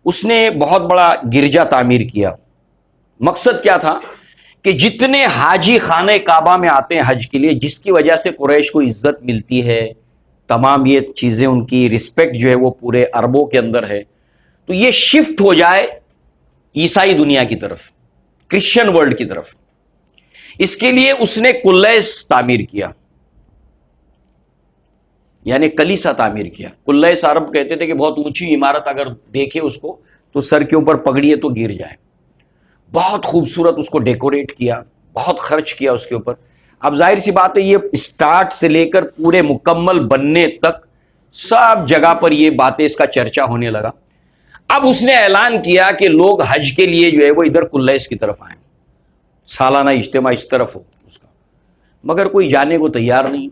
اس نے بہت بڑا گرجا تعمیر کیا. مقصد کیا تھا کہ جتنے حاجی خانہ کعبہ میں آتے ہیں حج کے لیے، جس کی وجہ سے قریش کو عزت ملتی ہے، تمام یہ چیزیں ان کی رسپیکٹ جو ہے وہ پورے عربوں کے اندر ہے، تو یہ شفٹ ہو جائے عیسائی دنیا کی طرف، کرسچن ورلڈ کی طرف. اس کے لیے اس نے قلیس تعمیر کیا، یعنی کلیسا تعمیر کیا. قلیس عرب کہتے تھے کہ بہت اونچی عمارت اگر دیکھے اس کو تو سر کے اوپر پگڑیے تو گر جائے. بہت خوبصورت اس کو ڈیکوریٹ کیا، بہت خرچ کیا اس کے اوپر. اب ظاہر سی بات ہے یہ اسٹارٹ سے لے کر پورے مکمل بننے تک سب جگہ پر یہ باتیں، اس کا چرچا ہونے لگا. اب اس نے اعلان کیا کہ لوگ حج کے لیے جو ہے وہ ادھر قلیس کی طرف آئیں، سالانہ اجتماع اس طرف ہو اس کا. مگر کوئی جانے کو تیار نہیں.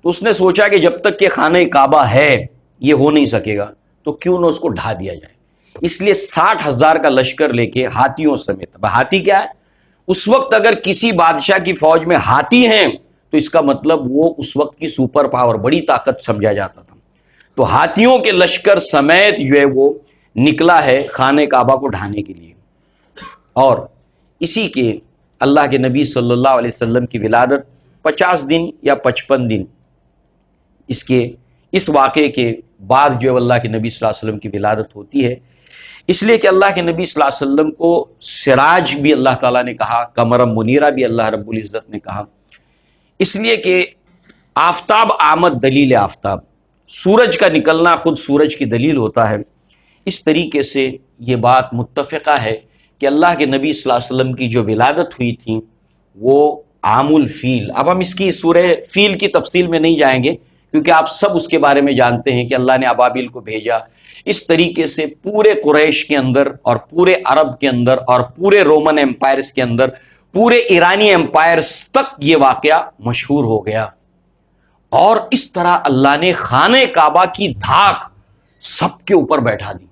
تو اس نے سوچا کہ جب تک کہ خانہ کعبہ ہے یہ ہو نہیں سکے گا، تو کیوں نہ اس کو ڈھا دیا جائے. اس لیے 60,000 کا لشکر لے کے ہاتھیوں سمیت. ہاتھی کیا ہے؟ اس وقت اگر کسی بادشاہ کی فوج میں ہاتھی ہیں تو اس کا مطلب وہ اس وقت کی سپر پاور، بڑی طاقت سمجھا جاتا تھا. تو ہاتھیوں کے لشکر سمیت جو ہے وہ نکلا ہے خانہ کعبہ کو ڈھانے کے لیے. اور اسی کے اللہ کے نبی صلی اللہ علیہ وسلم کی ولادت 50 دن یا 55 دن اس واقعے کے بعد جو ہے اللہ کے نبی صلی اللہ علیہ وسلم کی ولادت ہوتی ہے. اس لیے کہ اللہ کے نبی صلی اللہ علیہ وسلم کو سراج بھی اللہ تعالیٰ نے کہا، قمرم منیرہ بھی اللہ رب العزت نے کہا. اس لیے کہ آفتاب آمد دلیل آفتاب، سورج کا نکلنا خود سورج کی دلیل ہوتا ہے. اس طریقے سے یہ بات متفقہ ہے کہ اللہ کے نبی صلی اللہ علیہ وسلم کی جو ولادت ہوئی تھی وہ عام الفیل. اب ہم اس کی سورہ فیل کی تفصیل میں نہیں جائیں گے کیونکہ آپ سب اس کے بارے میں جانتے ہیں کہ اللہ نے ابابیل کو بھیجا. اس طریقے سے پورے قریش کے اندر اور پورے عرب کے اندر اور پورے رومن امپائرز کے اندر، پورے ایرانی امپائرز تک یہ واقعہ مشہور ہو گیا. اور اس طرح اللہ نے خانہ کعبہ کی دھاک سب کے اوپر بیٹھا دی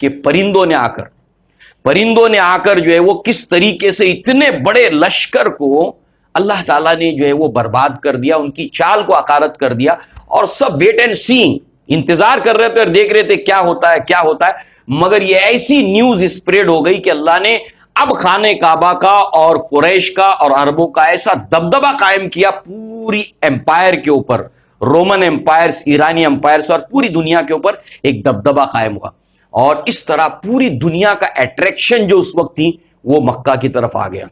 کہ پرندوں نے آ کر جو ہے وہ کس طریقے سے اتنے بڑے لشکر کو اللہ تعالیٰ نے جو ہے وہ برباد کر دیا، ان کی چال کو عقارت کر دیا. اور سب ویٹ اینڈ سی، انتظار کر رہے تھے اور دیکھ رہے تھے کیا ہوتا ہے. مگر یہ ایسی نیوز اسپریڈ ہو گئی کہ اللہ نے اب خانہ کعبہ کا اور قریش کا اور عربوں کا ایسا دبدبہ قائم کیا پوری امپائر کے اوپر، رومن امپائرز، ایرانی امپائرز اور پوری دنیا کے اوپر ایک دبدبہ قائم ہوا. اور اس طرح پوری دنیا کا اٹریکشن جو اس وقت تھی وہ مکہ کی طرف آ گیا.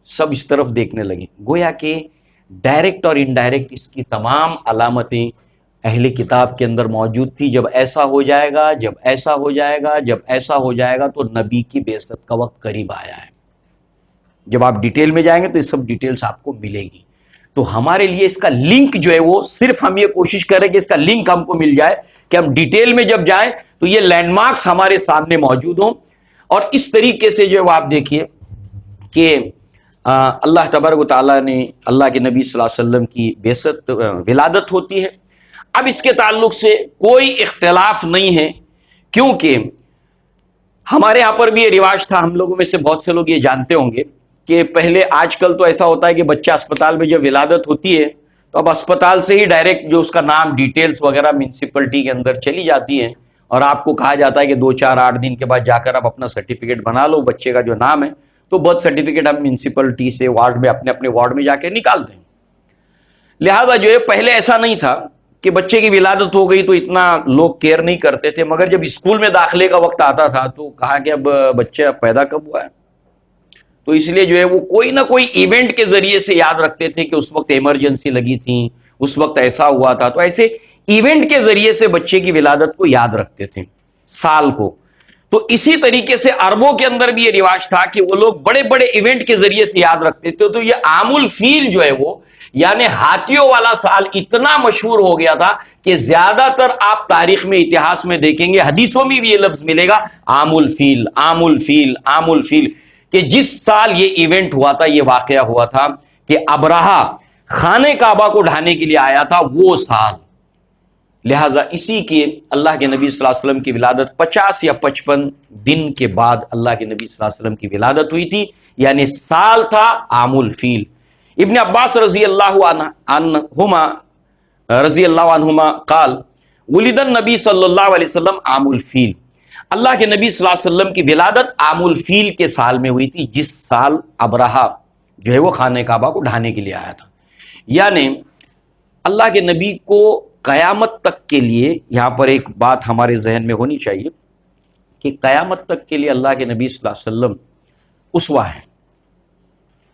سب اس طرف دیکھنے لگے. گویا کہ ڈائریکٹ اور انڈائریکٹ اس کی تمام علامتیں اہل کتاب کے اندر موجود تھی. جب ایسا ہو جائے گا تو نبی کی بعثت کا وقت قریب آیا ہے. جب آپ ڈیٹیل میں جائیں گے تو یہ سب ڈیٹیلز آپ کو ملے گی. تو ہمارے لیے اس کا لنک جو ہے وہ صرف ہم یہ کوشش کریں کہ اس کا لنک ہم کو مل جائے کہ ہم ڈیٹیل میں جب جائیں تو یہ لینڈ مارکس ہمارے سامنے موجود ہوں. اور اس طریقے سے جو ہے وہ آپ دیکھیے کہ اللہ تبارک و تعالیٰ نے اللہ کے نبی صلی اللہ علیہ وسلم کی بعثت ولادت ہوتی ہے. اب اس کے تعلق سے کوئی اختلاف نہیں ہے کیونکہ ہمارے یہاں پر بھی یہ رواج تھا. ہم لوگوں میں سے بہت سے لوگ یہ جانتے ہوں گے کہ پہلے، آج کل تو ایسا ہوتا ہے کہ بچہ اسپتال میں جب ولادت ہوتی ہے تو اب اسپتال سے ہی ڈائریکٹ جو اس کا نام ڈیٹیلز وغیرہ میونسپلٹی کے اندر چلی جاتی ہیں اور آپ کو کہا جاتا ہے کہ 2 4 8 دن کے بعد جا کر آپ اپنا سرٹیفکیٹ بنا لو بچے کا جو نام ہے، تو برتھ سرٹیفکیٹ ہم میونسپلٹی سے وارڈ میں اپنے اپنے وارڈ میں جا کے نکالتے ہیں۔ لہذا جو ہے پہلے ایسا نہیں تھا کہ بچے کی ولادت ہو گئی تو اتنا لوگ کیئر نہیں کرتے تھے، مگر جب اسکول میں داخلے کا وقت آتا تھا تو کہا کہ اب بچہ پیدا کب ہوا ہے، تو اس لیے جو ہے وہ کوئی نہ کوئی ایونٹ کے ذریعے سے یاد رکھتے تھے کہ اس وقت ایمرجنسی لگی تھی، اس وقت ایسا ہوا تھا، تو ایسے ایونٹ کے ذریعے سے بچے کی ولادت کو یاد رکھتے تھے، سال کو۔ تو اسی طریقے سے عربوں کے اندر بھی یہ رواج تھا کہ وہ لوگ بڑے بڑے ایونٹ کے ذریعے سے یاد رکھتے تھے۔ تو یہ عام الفیل جو ہے وہ یعنی ہاتھیوں والا سال اتنا مشہور ہو گیا تھا کہ زیادہ تر آپ تاریخ میں اتہاس میں دیکھیں گے، حدیثوں میں بھی یہ لفظ ملے گا، عام الفیل عام الفیل عام الفیل، کہ جس سال یہ ایونٹ ہوا تھا، یہ واقعہ ہوا تھا کہ ابرہہ خانہ کعبہ کو ڈھانے کے لیے آیا تھا، وہ سال۔ لہٰذا اسی کے اللہ کے نبی صلی اللہ علیہ وسلم کی ولادت 50 یا 55 دن کے بعد اللہ کے نبی صلی اللہ علیہ وسلم کی ولادت ہوئی تھی، یعنی سال تھا عام الفیل۔ ابن عباس رضی اللہ عنہما قال ولد النبی صلی اللہ علیہ وسلم عام الفیل، اللہ کے نبی صلی اللہ علیہ وسلم کی ولادت عام الفیل کے سال میں ہوئی تھی، جس سال ابرہہ جو ہے وہ خانہ کعبہ کو ڈھانے کے لیے آیا تھا۔ یعنی اللہ کے نبی کو قیامت تک کے لیے، یہاں پر ایک بات ہمارے ذہن میں ہونی چاہیے کہ قیامت تک کے لیے اللہ کے نبی صلی اللہ علیہ وسلم اسوہ ہے۔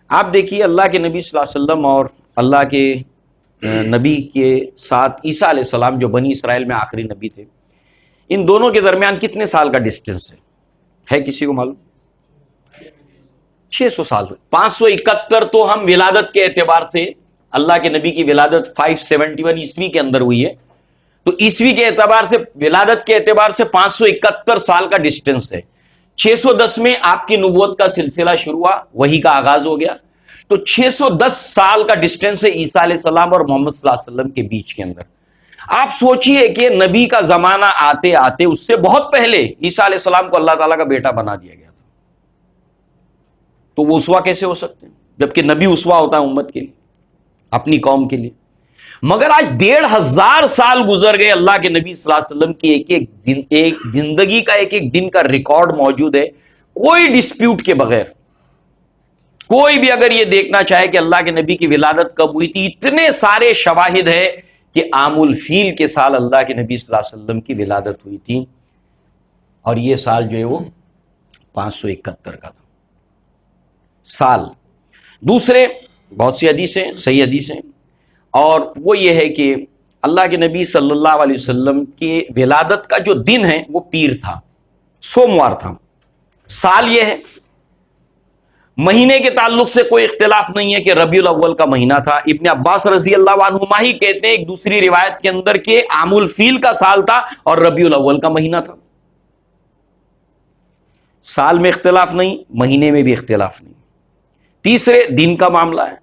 آپ دیکھیے اللہ کے نبی صلی اللہ علیہ وسلم اور اللہ کے نبی کے ساتھ عیسیٰ علیہ السلام جو بنی اسرائیل میں آخری نبی تھے، ان دونوں کے درمیان کتنے سال کا ڈسٹنس ہے کسی کو معلوم؟ 600 سال ہوئے۔ 571 تو ہم ولادت کے اعتبار سے، اللہ کے نبی کی ولادت 571 عیسوی کے اندر ہوئی ہے، تو عیسوی کے اعتبار سے، ولادت کے اعتبار سے 571 سال کا ڈسٹنس ہے۔ 610 میں آپ کی نبوت کا سلسلہ شروع ہوا، وحی کا آغاز ہو گیا، تو 610 سال کا ڈسٹنس ہے عیسیٰ علیہ السلام اور محمد صلی اللہ علیہ وسلم کے بیچ کے اندر۔ آپ سوچئے کہ نبی کا زمانہ آتے آتے اس سے بہت پہلے عیسیٰ علیہ السلام کو اللہ تعالیٰ کا بیٹا بنا دیا گیا تھا، تو وہ اسوہ کیسے ہو سکتے ہیں جبکہ نبی اسوہ ہوتا ہے امت کے لیے، اپنی قوم کے لیے۔ مگر آج 1500 سال گزر گئے، اللہ کے نبی صلی اللہ علیہ وسلم کی ایک زندگی کا ایک ایک دن کا ریکارڈ موجود ہے، کوئی ڈسپیوٹ کے بغیر۔ کوئی بھی اگر یہ دیکھنا چاہے کہ اللہ کے نبی کی ولادت کب ہوئی تھی، اتنے سارے شواہد ہے کہ عام الفیل کے سال اللہ کے نبی صلی اللہ علیہ وسلم کی ولادت ہوئی تھی، اور یہ سال جو ہے وہ 571 کا تھا سال۔ دوسرے بہت سی حدیثیں، صحیح حدیثیں، اور وہ یہ ہے کہ اللہ کے نبی صلی اللہ علیہ وسلم کی ولادت کا جو دن ہے وہ پیر تھا، سوموار تھا۔ سال یہ ہے، مہینے کے تعلق سے کوئی اختلاف نہیں ہے کہ ربیع الاول کا مہینہ تھا۔ ابن عباس رضی اللہ عنہما ہی کہتے ہیں ایک دوسری روایت کے اندر کہ عام الفیل کا سال تھا اور ربیع الاول کا مہینہ تھا۔ سال میں اختلاف نہیں، مہینے میں بھی اختلاف نہیں۔ تیسرے دن کا معاملہ ہے،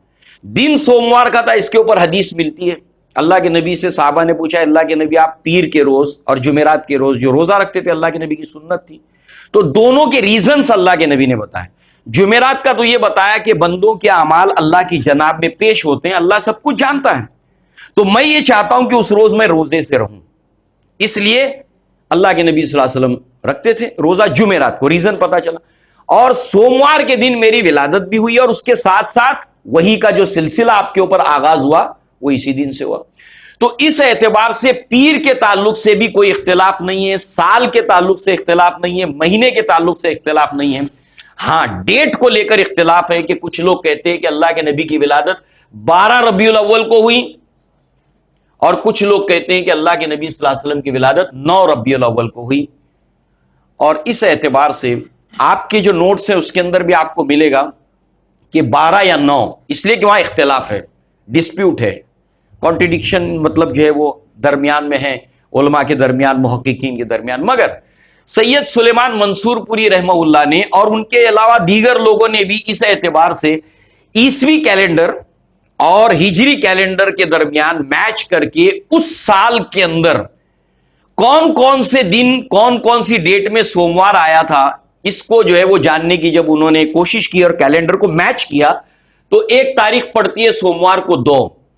دن سوموار کا تھا، اس کے اوپر حدیث ملتی ہے۔ اللہ کے نبی سے صحابہ نے پوچھا، اللہ کے نبی آپ پیر کے روز اور جمعرات کے روز جو روزہ رکھتے تھے اللہ کے نبی کی سنت تھی، تو دونوں کے ریزنز اللہ کے نبی نے بتائے۔ جمعرات کا تو یہ بتایا کہ بندوں کے اعمال اللہ کی جناب میں پیش ہوتے ہیں، اللہ سب کچھ جانتا ہے، تو میں یہ چاہتا ہوں کہ اس روز میں روزے سے رہوں، اس لیے اللہ کے نبی صلی اللہ علیہ وسلم رکھتے تھے روزہ جمعرات کو، ریزن پتا چلا۔ اور سوموار کے دن میری ولادت بھی ہوئی، اور اس کے ساتھ ساتھ وہی کا جو سلسلہ آپ کے اوپر آغاز ہوا وہ اسی دن سے ہوا۔ تو اس اعتبار سے پیر کے تعلق سے بھی کوئی اختلاف نہیں ہے، سال کے تعلق سے اختلاف نہیں ہے، مہینے کے تعلق سے اختلاف نہیں ہے۔ ہاں ڈیٹ کو لے کر اختلاف ہے کہ کچھ لوگ کہتے ہیں کہ اللہ کے نبی کی ولادت 12 ربیع الاول کو ہوئی، اور کچھ لوگ کہتے ہیں کہ اللہ کے نبی صلی اللہ علیہ وسلم کی ولادت 9 ربیع الاول کو ہوئی۔ اور اس اعتبار سے آپ کے جو نوٹس ہیں اس کے اندر بھی آپ کو ملے گا کہ 12 یا 9، اس لیے کہ وہاں اختلاف ہے، ڈسپیوٹ ہے، کانٹرڈکشن، مطلب جو ہے وہ درمیان میں ہے، علماء کے درمیان، محققین کے درمیان۔ مگر سید سلیمان منصور پوری رحمہ اللہ نے اور ان کے علاوہ دیگر لوگوں نے بھی اس اعتبار سے عیسوی کیلنڈر اور ہجری کیلنڈر کے درمیان میچ کر کے اس سال کے اندر کون کون سے دن، کون کون سی ڈیٹ میں سوموار آیا تھا، اس کو جو ہے وہ جاننے کی جب انہوں نے کوشش کی اور کیلنڈر کو میچ کیا، تو ایک تاریخ پڑتی ہے سوموار کو 2،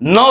9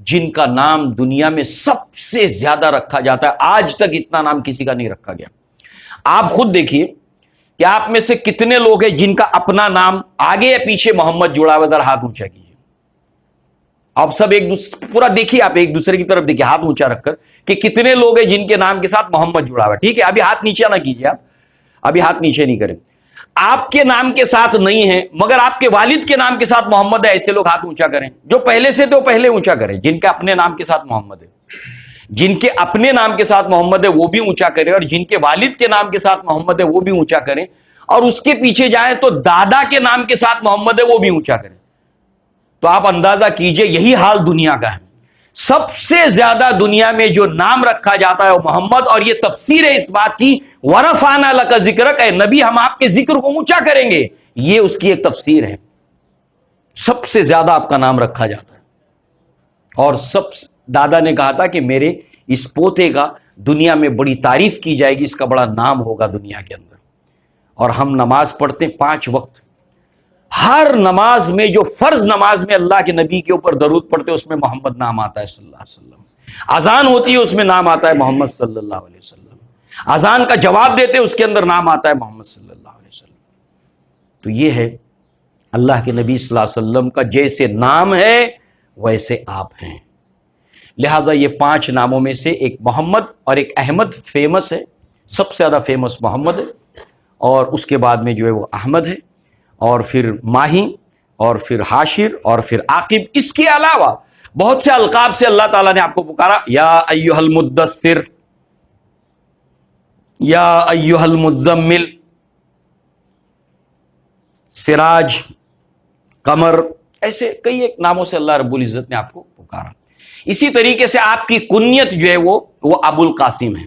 جن کا نام دنیا میں سب سے زیادہ رکھا جاتا ہے. آج تک اتنا نام کسی کا نہیں رکھا گیا. آپ خود دیکھیے کہ آپ میں سے کتنے لوگ ہیں جن کا اپنا نام آگے یا پیچھے محمد جڑا ہوا. ذرا ہاتھ اونچا کیجیے. آپ سب ایک دوسرے پورا دیکھیے, آپ ایک دوسرے کی طرف دیکھیے ہاتھ اونچا رکھ کر کہ کتنے لوگ ہیں جن کے نام کے ساتھ محمد جڑا ہوا ہے. ٹھیک ہے, ابھی ہاتھ نیچے نہ کیجیے, آپ ابھی ہاتھ نیچے نہیں کریں. آپ کے نام کے ساتھ نہیں ہے مگر آپ کے والد کے نام کے ساتھ محمد ہے, ایسے لوگ ہاتھ اونچا کریں. جو پہلے سے تو پہلے اونچا کریں. جن کے اپنے نام کے ساتھ محمد ہے, جن کے اپنے نام کے ساتھ محمد ہے وہ بھی اونچا کریں, اور جن کے والد کے نام کے ساتھ محمد ہے وہ بھی اونچا کریں. اور اس کے پیچھے جائیں تو دادا کے نام کے ساتھ محمد ہے وہ بھی اونچا کریں. تو آپ اندازہ کیجئے یہی حال دنیا کا ہے. سب سے زیادہ دنیا میں جو نام رکھا جاتا ہے وہ محمد, اور یہ تفسیر ہے اس بات کی ورفعنا لک ذکرک, اے نبی ہم آپ کے ذکر کو اونچا کریں گے. یہ اس کی ایک تفسیر ہے. سب سے زیادہ آپ کا نام رکھا جاتا ہے. اور دادا نے کہا تھا کہ میرے اس پوتے کا دنیا میں بڑی تعریف کی جائے گی, اس کا بڑا نام ہوگا دنیا کے اندر. اور ہم نماز پڑھتے ہیں 5 وقت. ہر نماز میں جو فرض نماز میں اللہ کے نبی کے اوپر درود پڑھتے ہیں اس میں محمد نام آتا ہے صلی اللہ علیہ وسلم. اذان ہوتی ہے اس میں نام آتا ہے محمد صلی اللہ علیہ وسلم. اذان کا جواب دیتے اس کے اندر نام آتا ہے محمد صلی اللہ علیہ وسلم. تو یہ ہے اللہ کے نبی صلی اللہ علیہ وسلم کا جیسے نام ہے ویسے آپ ہیں. لہذا یہ 5 ناموں میں سے ایک محمد اور ایک احمد فیمس ہے. سب سے زیادہ فیمس محمد ہے, اور اس کے بعد میں جو ہے وہ احمد ہے, اور پھر ماہی, اور پھر حاشر, اور پھر عاقب. اس کے علاوہ بہت سے القاب سے اللہ تعالیٰ نے آپ کو پکارا. یا ایھا المدثر, یا ایھا المزمل, سراج, قمر, ایسے کئی ایک ناموں سے اللہ رب العزت نے آپ کو پکارا. اسی طریقے سے آپ کی کنیت جو ہے وہ ابو القاسم ہے.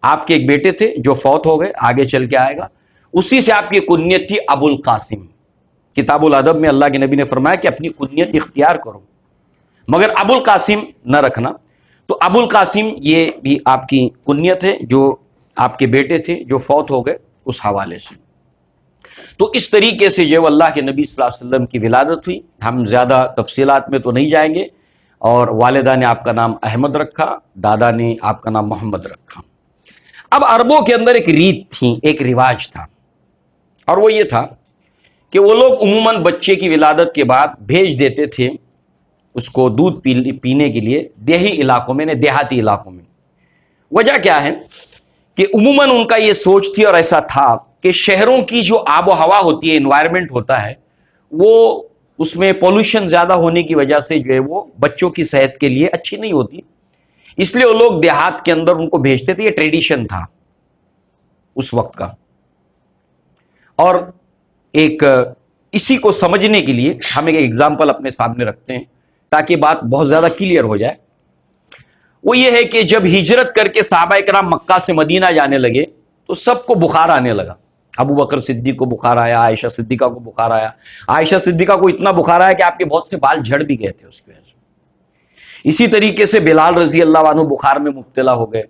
آپ کے ایک بیٹے تھے جو فوت ہو گئے, آگے چل کے آئے گا, اسی سے آپ کی کنیت تھی ابو القاسم. کتاب الادب میں اللہ کے نبی نے فرمایا کہ اپنی کنیت اختیار کرو مگر ابو القاسم نہ رکھنا. تو ابو القاسم یہ بھی آپ کی کنیت ہے جو آپ کے بیٹے تھے جو فوت ہو گئے اس حوالے سے. تو اس طریقے سے جو اللہ کے نبی صلی اللہ علیہ وسلم کی ولادت ہوئی. ہم زیادہ تفصیلات میں تو نہیں جائیں گے. اور والدہ نے آپ کا نام احمد رکھا, دادا نے آپ کا نام محمد رکھا. اب عربوں کے اندر ایک ریت تھی, ایک رواج تھا, اور وہ یہ تھا کہ وہ لوگ عموماً بچے کی ولادت کے بعد بھیج دیتے تھے اس کو دودھ پینے کے لیے دیہی علاقوں میں, دیہاتی علاقوں میں. وجہ کیا ہے کہ عموماً ان کا یہ سوچ تھی اور ایسا تھا کہ شہروں کی جو آب و ہوا ہوتی ہے, انوائرمنٹ ہوتا ہے, وہ اس میں پولوشن زیادہ ہونے کی وجہ سے جو ہے وہ بچوں کی صحت کے لیے اچھی نہیں ہوتی. اس لیے وہ لوگ دیہات کے اندر ان کو بھیجتے تھے. یہ ٹریڈیشن تھا اس وقت کا. اور ایک اسی کو سمجھنے کے لیے ہم ایک ایگزامپل اپنے سامنے رکھتے ہیں تاکہ بات بہت زیادہ کلیئر ہو جائے. وہ یہ ہے کہ جب ہجرت کر کے صحابہ کرام مکہ سے مدینہ جانے لگے تو سب کو بخار آنے لگا. ابو بکر صدیق کو بخار آیا, عائشہ صدیقہ کو بخار آیا. عائشہ صدیقہ کو اتنا بخار آیا کہ آپ کے بہت سے بال جھڑ بھی گئے تھے اس کی وجہ سے. اسی طریقے سے بلال رضی اللہ عنہ بخار میں مبتلا ہو گئے.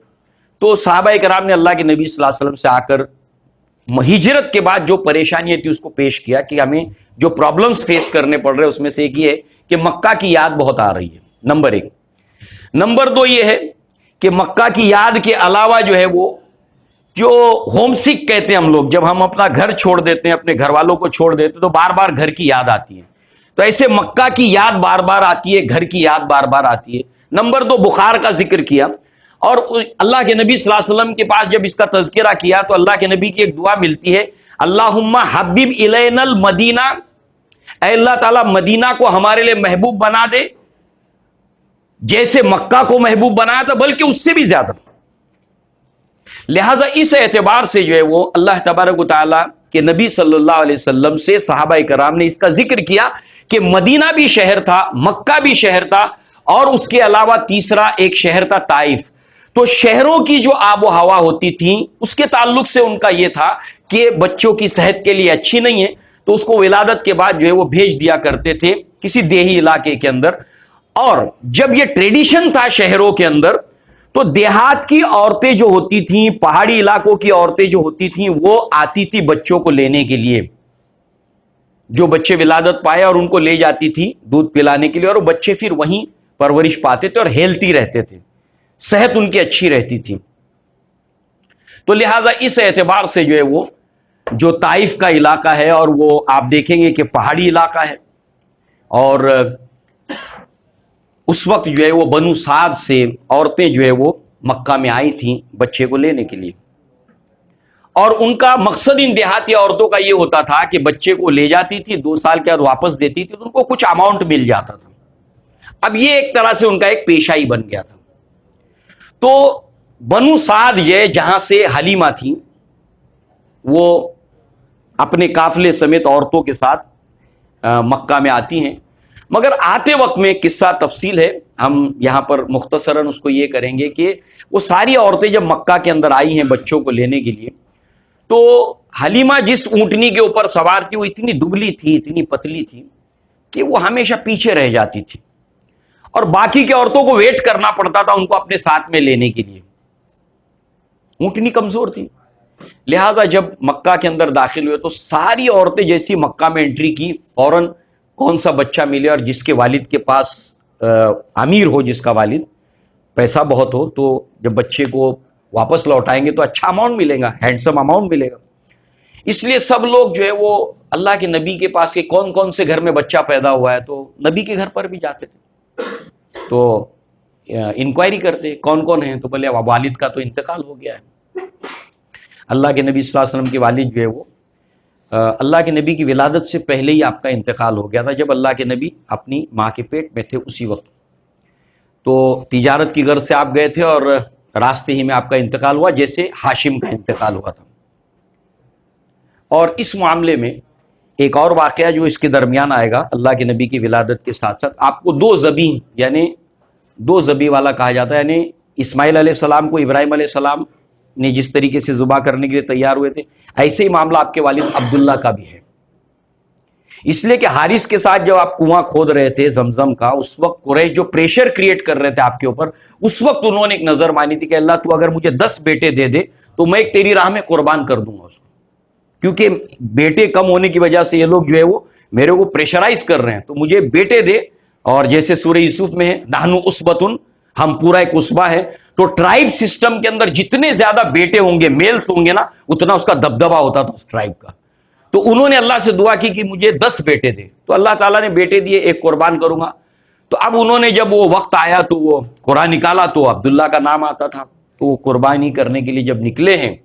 تو صحابہ کرام نے اللہ کے نبی صلی اللہ علیہ وسلم سے آ کر ہجرت کے بعد جو پریشانیاں تھی اس کو پیش کیا کہ ہمیں جو پرابلمز فیس کرنے پڑ رہے اس میں سے ایک یہ ہے کہ مکہ کی یاد بہت آ رہی ہے, نمبر 1. نمبر 2 یہ ہے کہ مکہ کی یاد کے علاوہ جو ہے وہ جو ہوم سک کہتے ہیں ہم لوگ, جب ہم اپنا گھر چھوڑ دیتے ہیں, اپنے گھر والوں کو چھوڑ دیتے ہیں تو بار بار گھر کی یاد آتی ہے. تو ایسے مکہ کی یاد بار بار آتی ہے, گھر کی یاد بار بار آتی ہے. نمبر 2 بخار کا ذکر کیا, اور اللہ کے نبی صلی اللہ علیہ وسلم کے پاس جب اس کا تذکرہ کیا تو اللہ کے نبی کی ایک دعا ملتی ہے, اللہم حبب الینا المدینہ, اے اللہ تعالیٰ مدینہ کو ہمارے لیے محبوب بنا دے جیسے مکہ کو محبوب بنایا تھا, بلکہ اس سے بھی زیادہ. لہٰذا اس اعتبار سے جو ہے وہ اللہ تبارک و تعالیٰ کے نبی صلی اللہ علیہ وسلم سے صحابہ کرام نے اس کا ذکر کیا کہ مدینہ بھی شہر تھا, مکہ بھی شہر تھا, اور اس کے علاوہ تیسرا ایک شہر تھا طائف. تو شہروں کی جو آب و ہوا ہوتی تھی اس کے تعلق سے ان کا یہ تھا کہ بچوں کی صحت کے لیے اچھی نہیں ہے, تو اس کو ولادت کے بعد جو ہے وہ بھیج دیا کرتے تھے کسی دیہی علاقے کے اندر. اور جب یہ ٹریڈیشن تھا شہروں کے اندر تو دیہات کی عورتیں جو ہوتی تھیں, پہاڑی علاقوں کی عورتیں جو ہوتی تھیں, وہ آتی تھی بچوں کو لینے کے لیے. جو بچے ولادت پائے اور ان کو لے جاتی تھی دودھ پلانے کے لیے, اور وہ بچے پھر وہیں پرورش پاتے تھے اور ہیلتھی رہتے تھے، صحت ان کی اچھی رہتی تھی. تو لہٰذا اس اعتبار سے جو ہے وہ جو طائف کا علاقہ ہے، اور وہ آپ دیکھیں گے کہ پہاڑی علاقہ ہے، اور اس وقت جو ہے وہ بنو سعد سے عورتیں جو ہے وہ مکہ میں آئی تھیں بچے کو لینے کے لیے، اور ان کا مقصد ان دیہاتی عورتوں کا یہ ہوتا تھا کہ بچے کو لے جاتی تھی، 2 سال کے بعد واپس دیتی تھی تو ان کو کچھ اماؤنٹ مل جاتا تھا. اب یہ ایک طرح سے ان کا ایک پیشہ ہی بن گیا تھا. تو بنو سعد یہ جہاں سے حلیمہ تھی، وہ اپنے قافلے سمیت عورتوں کے ساتھ مکہ میں آتی ہیں. مگر آتے وقت میں قصہ تفصیل ہے، ہم یہاں پر مختصراً اس کو یہ کریں گے کہ وہ ساری عورتیں جب مکہ کے اندر آئی ہیں بچوں کو لینے کے لیے، تو حلیمہ جس اونٹنی کے اوپر سوار تھی وہ اتنی دبلی تھی، اتنی پتلی تھی کہ وہ ہمیشہ پیچھے رہ جاتی تھی، اور باقی کے عورتوں کو ویٹ کرنا پڑتا تھا ان کو اپنے ساتھ میں لینے کے لیے. اونٹنی کمزور تھی. لہذا جب مکہ کے اندر داخل ہوئے تو ساری عورتیں جیسی مکہ میں انٹری کی، فوراً کون سا بچہ ملے اور جس کے والد کے پاس امیر ہو، جس کا والد پیسہ بہت ہو، تو جب بچے کو واپس لوٹائیں گے تو اچھا اماؤنٹ ملے گا، ہینڈسم اماؤنٹ ملے گا. اس لیے سب لوگ جو ہے وہ اللہ کے نبی کے پاس کہ کون کون سے گھر میں بچہ پیدا ہوا ہے، تو نبی کے گھر پر بھی جاتے تھے تو انکوائری کرتے کون کون ہیں، تو بولے والد کا تو انتقال ہو گیا ہے. اللہ کے نبی صلی اللہ علیہ وسلم کے والد جو ہے وہ اللہ کے نبی کی ولادت سے پہلے ہی آپ کا انتقال ہو گیا تھا، جب اللہ کے نبی اپنی ماں کے پیٹ میں تھے اسی وقت. تو تجارت کی غرض سے آپ گئے تھے اور راستے ہی میں آپ کا انتقال ہوا، جیسے ہاشم کا انتقال ہوا تھا. اور اس معاملے میں ایک اور واقعہ جو اس کے درمیان آئے گا، اللہ کے نبی کی ولادت کے ساتھ ساتھ آپ کو 2 ذبیح، یعنی 2 ذبیح والا کہا جاتا ہے، یعنی اسماعیل علیہ السلام کو ابراہیم علیہ السلام نے جس طریقے سے ذبح کرنے کے لیے تیار ہوئے تھے، ایسے ہی معاملہ آپ کے والد عبداللہ کا بھی ہے. اس لیے کہ حارث کے ساتھ جب آپ کنواں کھود رہے تھے زمزم کا، اس وقت قریش جو پریشر کریٹ کر رہے تھے آپ کے اوپر، اس وقت انہوں نے ایک نظر مانی تھی کہ اللہ تو اگر مجھے 10 بیٹے دے دے تو میں ایک تیری راہ میں قربان کر دوں گا اس کو، کیونکہ بیٹے کم ہونے کی وجہ سے یہ لوگ جو ہے وہ میرے کو پریشرائز کر رہے ہیں، تو مجھے بیٹے دے. اور جیسے سورہ یوسف میں ہے نحن اسبۃ، ہم پورا ایک اسبہ ہے. تو ٹرائب سسٹم کے اندر جتنے زیادہ بیٹے ہوں گے، میلز ہوں گے نا، اتنا اس کا دبدبہ ہوتا تھا اس ٹرائب کا. تو انہوں نے اللہ سے دعا کی کہ مجھے 10 بیٹے دے، تو اللہ تعالیٰ نے بیٹے دیے، ایک قربان کروں گا. تو اب انہوں نے جب وہ وقت آیا تو وہ قرآن نکالا تو عبداللہ کا نام آتا تھا. تو وہ قربانی کرنے کے لیے جب نکلے ہیں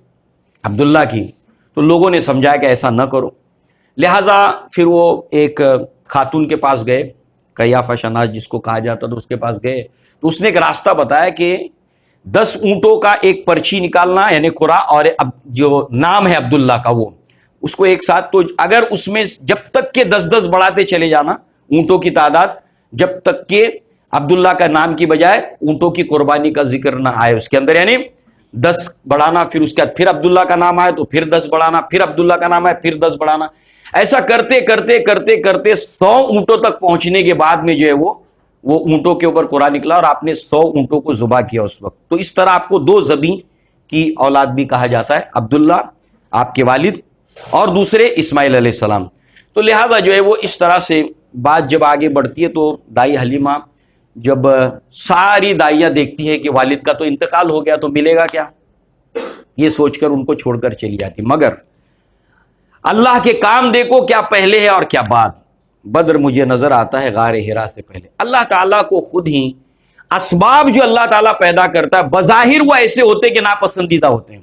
عبداللہ کی، تو لوگوں نے سمجھایا کہ ایسا نہ کرو. لہٰذا پھر وہ ایک خاتون کے پاس گئے، قیافہ شناس جس کو کہا جاتا تھا، اس کے پاس گئے. تو اس نے ایک راستہ بتایا کہ 10 اونٹوں کا ایک پرچی نکالنا، یعنی قرا، اور اب جو نام ہے عبداللہ کا وہ اس کو ایک ساتھ، تو اگر اس میں جب تک کہ 10 بڑھاتے چلے جانا اونٹوں کی تعداد، جب تک کہ عبداللہ کا نام کی بجائے اونٹوں کی قربانی کا ذکر نہ آئے اس کے اندر، یعنی 10 بڑھانا، پھر اس کے بعد پھر عبداللہ کا نام آئے تو پھر 10 بڑھانا، پھر عبداللہ کا نام آئے پھر 10 بڑھانا. ایسا کرتے کرتے کرتے کرتے 100 اونٹوں تک پہنچنے کے بعد میں جو ہے وہ اونٹوں کے اوپر قرآن نکلا اور آپ نے 100 اونٹوں کو ذبح کیا اس وقت. تو اس طرح آپ کو 2 ذبیح کی اولاد بھی کہا جاتا ہے، عبداللہ آپ کے والد اور دوسرے اسماعیل علیہ السلام. تو لہذا جو ہے وہ اس طرح سے بات جب آگے بڑھتی ہے تو دائی حلیمہ جب ساری دائیاں دیکھتی ہے کہ والد کا تو انتقال ہو گیا تو ملے گا کیا، یہ سوچ کر ان کو چھوڑ کر چلی جاتی. مگر اللہ کے کام دیکھو کیا پہلے ہے اور کیا بعد. بدر مجھے نظر آتا ہے غار ہرا سے پہلے اللہ تعالیٰ کو خود ہی اسباب جو اللہ تعالیٰ پیدا کرتا ہے بظاہر وہ ایسے ہوتے کہ ناپسندیدہ ہوتے ہیں،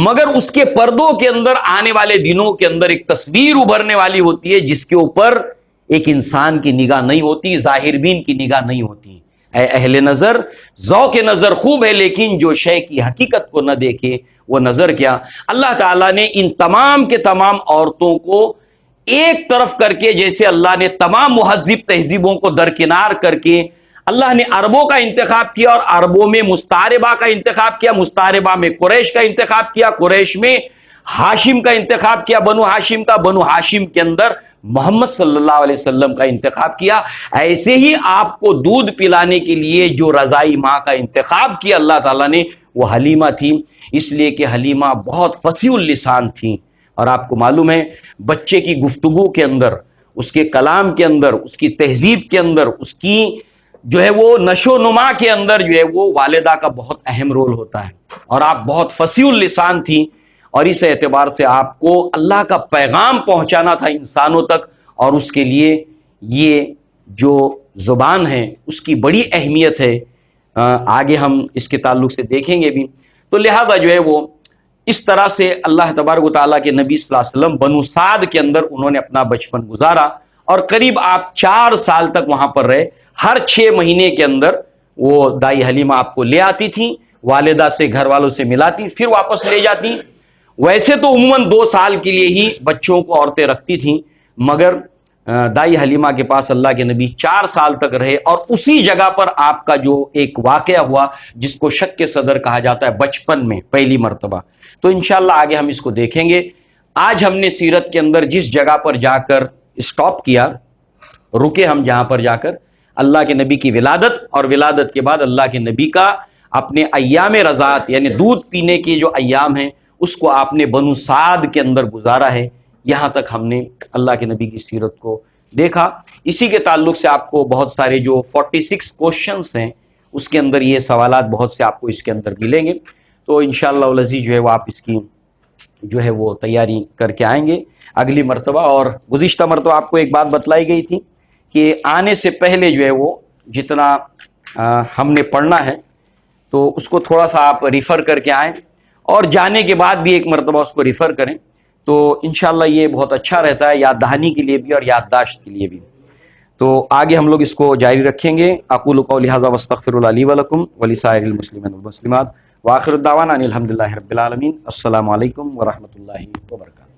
مگر اس کے پردوں کے اندر آنے والے دنوں کے اندر ایک تصویر ابھرنے والی ہوتی ہے جس کے اوپر ایک انسان کی نگاہ نہیں ہوتی، ظاہر بین کی نگاہ نہیں ہوتی. اے اہل نظر، ذوق نظر خوب ہے لیکن جو شے کی حقیقت کو نہ دیکھے وہ نظر کیا. اللہ تعالیٰ نے ان تمام کے تمام عورتوں کو ایک طرف کر کے، جیسے اللہ نے تمام مہذب تہذیبوں کو درکنار کر کے اللہ نے عربوں کا انتخاب کیا اور عربوں میں مستعربہ کا انتخاب کیا، مستعربہ میں قریش کا انتخاب کیا، قریش میں ہاشم کا انتخاب کیا، بنو ہاشم کا، بنو ہاشم کے اندر محمد صلی اللہ علیہ وسلم کا انتخاب کیا. ایسے ہی آپ کو دودھ پلانے کے لیے جو رضائی ماں کا انتخاب کیا اللہ تعالیٰ نے، وہ حلیمہ تھی. اس لیے کہ حلیمہ بہت فصیح اللسان تھیں، اور آپ کو معلوم ہے بچے کی گفتگو کے اندر، اس کے کلام کے اندر، اس کی تہذیب کے اندر، اس کی جو ہے وہ نشو نما کے اندر جو ہے وہ والدہ کا بہت اہم رول ہوتا ہے، اور آپ بہت فصیح اللسان تھی، اور اس اعتبار سے آپ کو اللہ کا پیغام پہنچانا تھا انسانوں تک، اور اس کے لیے یہ جو زبان ہے اس کی بڑی اہمیت ہے، آگے ہم اس کے تعلق سے دیکھیں گے بھی۔ تو لہذا جو ہے وہ اس طرح سے اللہ تبارک و تعالیٰ کے نبی صلی اللہ علیہ وسلم بنو سعد کے اندر انہوں نے اپنا بچپن گزارا، اور قریب آپ 4 سال تک وہاں پر رہے۔ ہر 6 مہینے کے اندر وہ دائی حلیمہ آپ کو لے آتی تھی، والدہ سے، گھر والوں سے ملاتی، پھر واپس لے جاتی۔ ویسے تو عموماً 2 سال کے لیے ہی بچوں کو عورتیں رکھتی تھیں، مگر دائی حلیمہ کے پاس اللہ کے نبی 4 سال تک رہے، اور اسی جگہ پر آپ کا جو ایک واقعہ ہوا جس کو شک کے صدر کہا جاتا ہے، بچپن میں پہلی مرتبہ، تو انشاءاللہ آگے ہم اس کو دیکھیں گے۔ آج ہم نے سیرت کے اندر جس جگہ پر جا کر اسٹاپ کیا، رکے ہم جہاں پر جا کر، اللہ کے نبی کی ولادت، اور ولادت کے بعد اللہ کے نبی کا اپنے ایام رضاعت یعنی دودھ پینے کی جو ایام ہیں اس کو آپ نے بنو سعد کے اندر گزارا ہے۔ یہاں تک ہم نے اللہ کے نبی کی سیرت کو دیکھا۔ اسی کے تعلق سے آپ کو بہت سارے جو 46 کوشچنس ہیں اس کے اندر یہ سوالات بہت سے آپ کو اس کے اندر ملیں گے، تو انشاءاللہ العزیز جو ہے وہ آپ اس کی جو ہے وہ تیاری کر کے آئیں گے اگلی مرتبہ۔ اور گزشتہ مرتبہ آپ کو ایک بات بتلائی گئی تھی کہ آنے سے پہلے جو ہے وہ جتنا ہم نے پڑھنا ہے تو اس کو تھوڑا سا آپ ریفر کر کے آئیں، اور جانے کے بعد بھی ایک مرتبہ اس کو ریفر کریں، تو انشاءاللہ یہ بہت اچھا رہتا ہے یاد دہانی کے لیے بھی اور یادداشت کے لیے بھی۔ تو آگے ہم لوگ اس کو جاری رکھیں گے۔ اقول قولی ھذا واستغفر اللہ لی ولکم ولسائر المسلمین والمسلمات، وآخر الدعوانا ان الحمد للہ رب العالمین۔ السلام علیکم ورحمۃ اللہ وبرکاتہ۔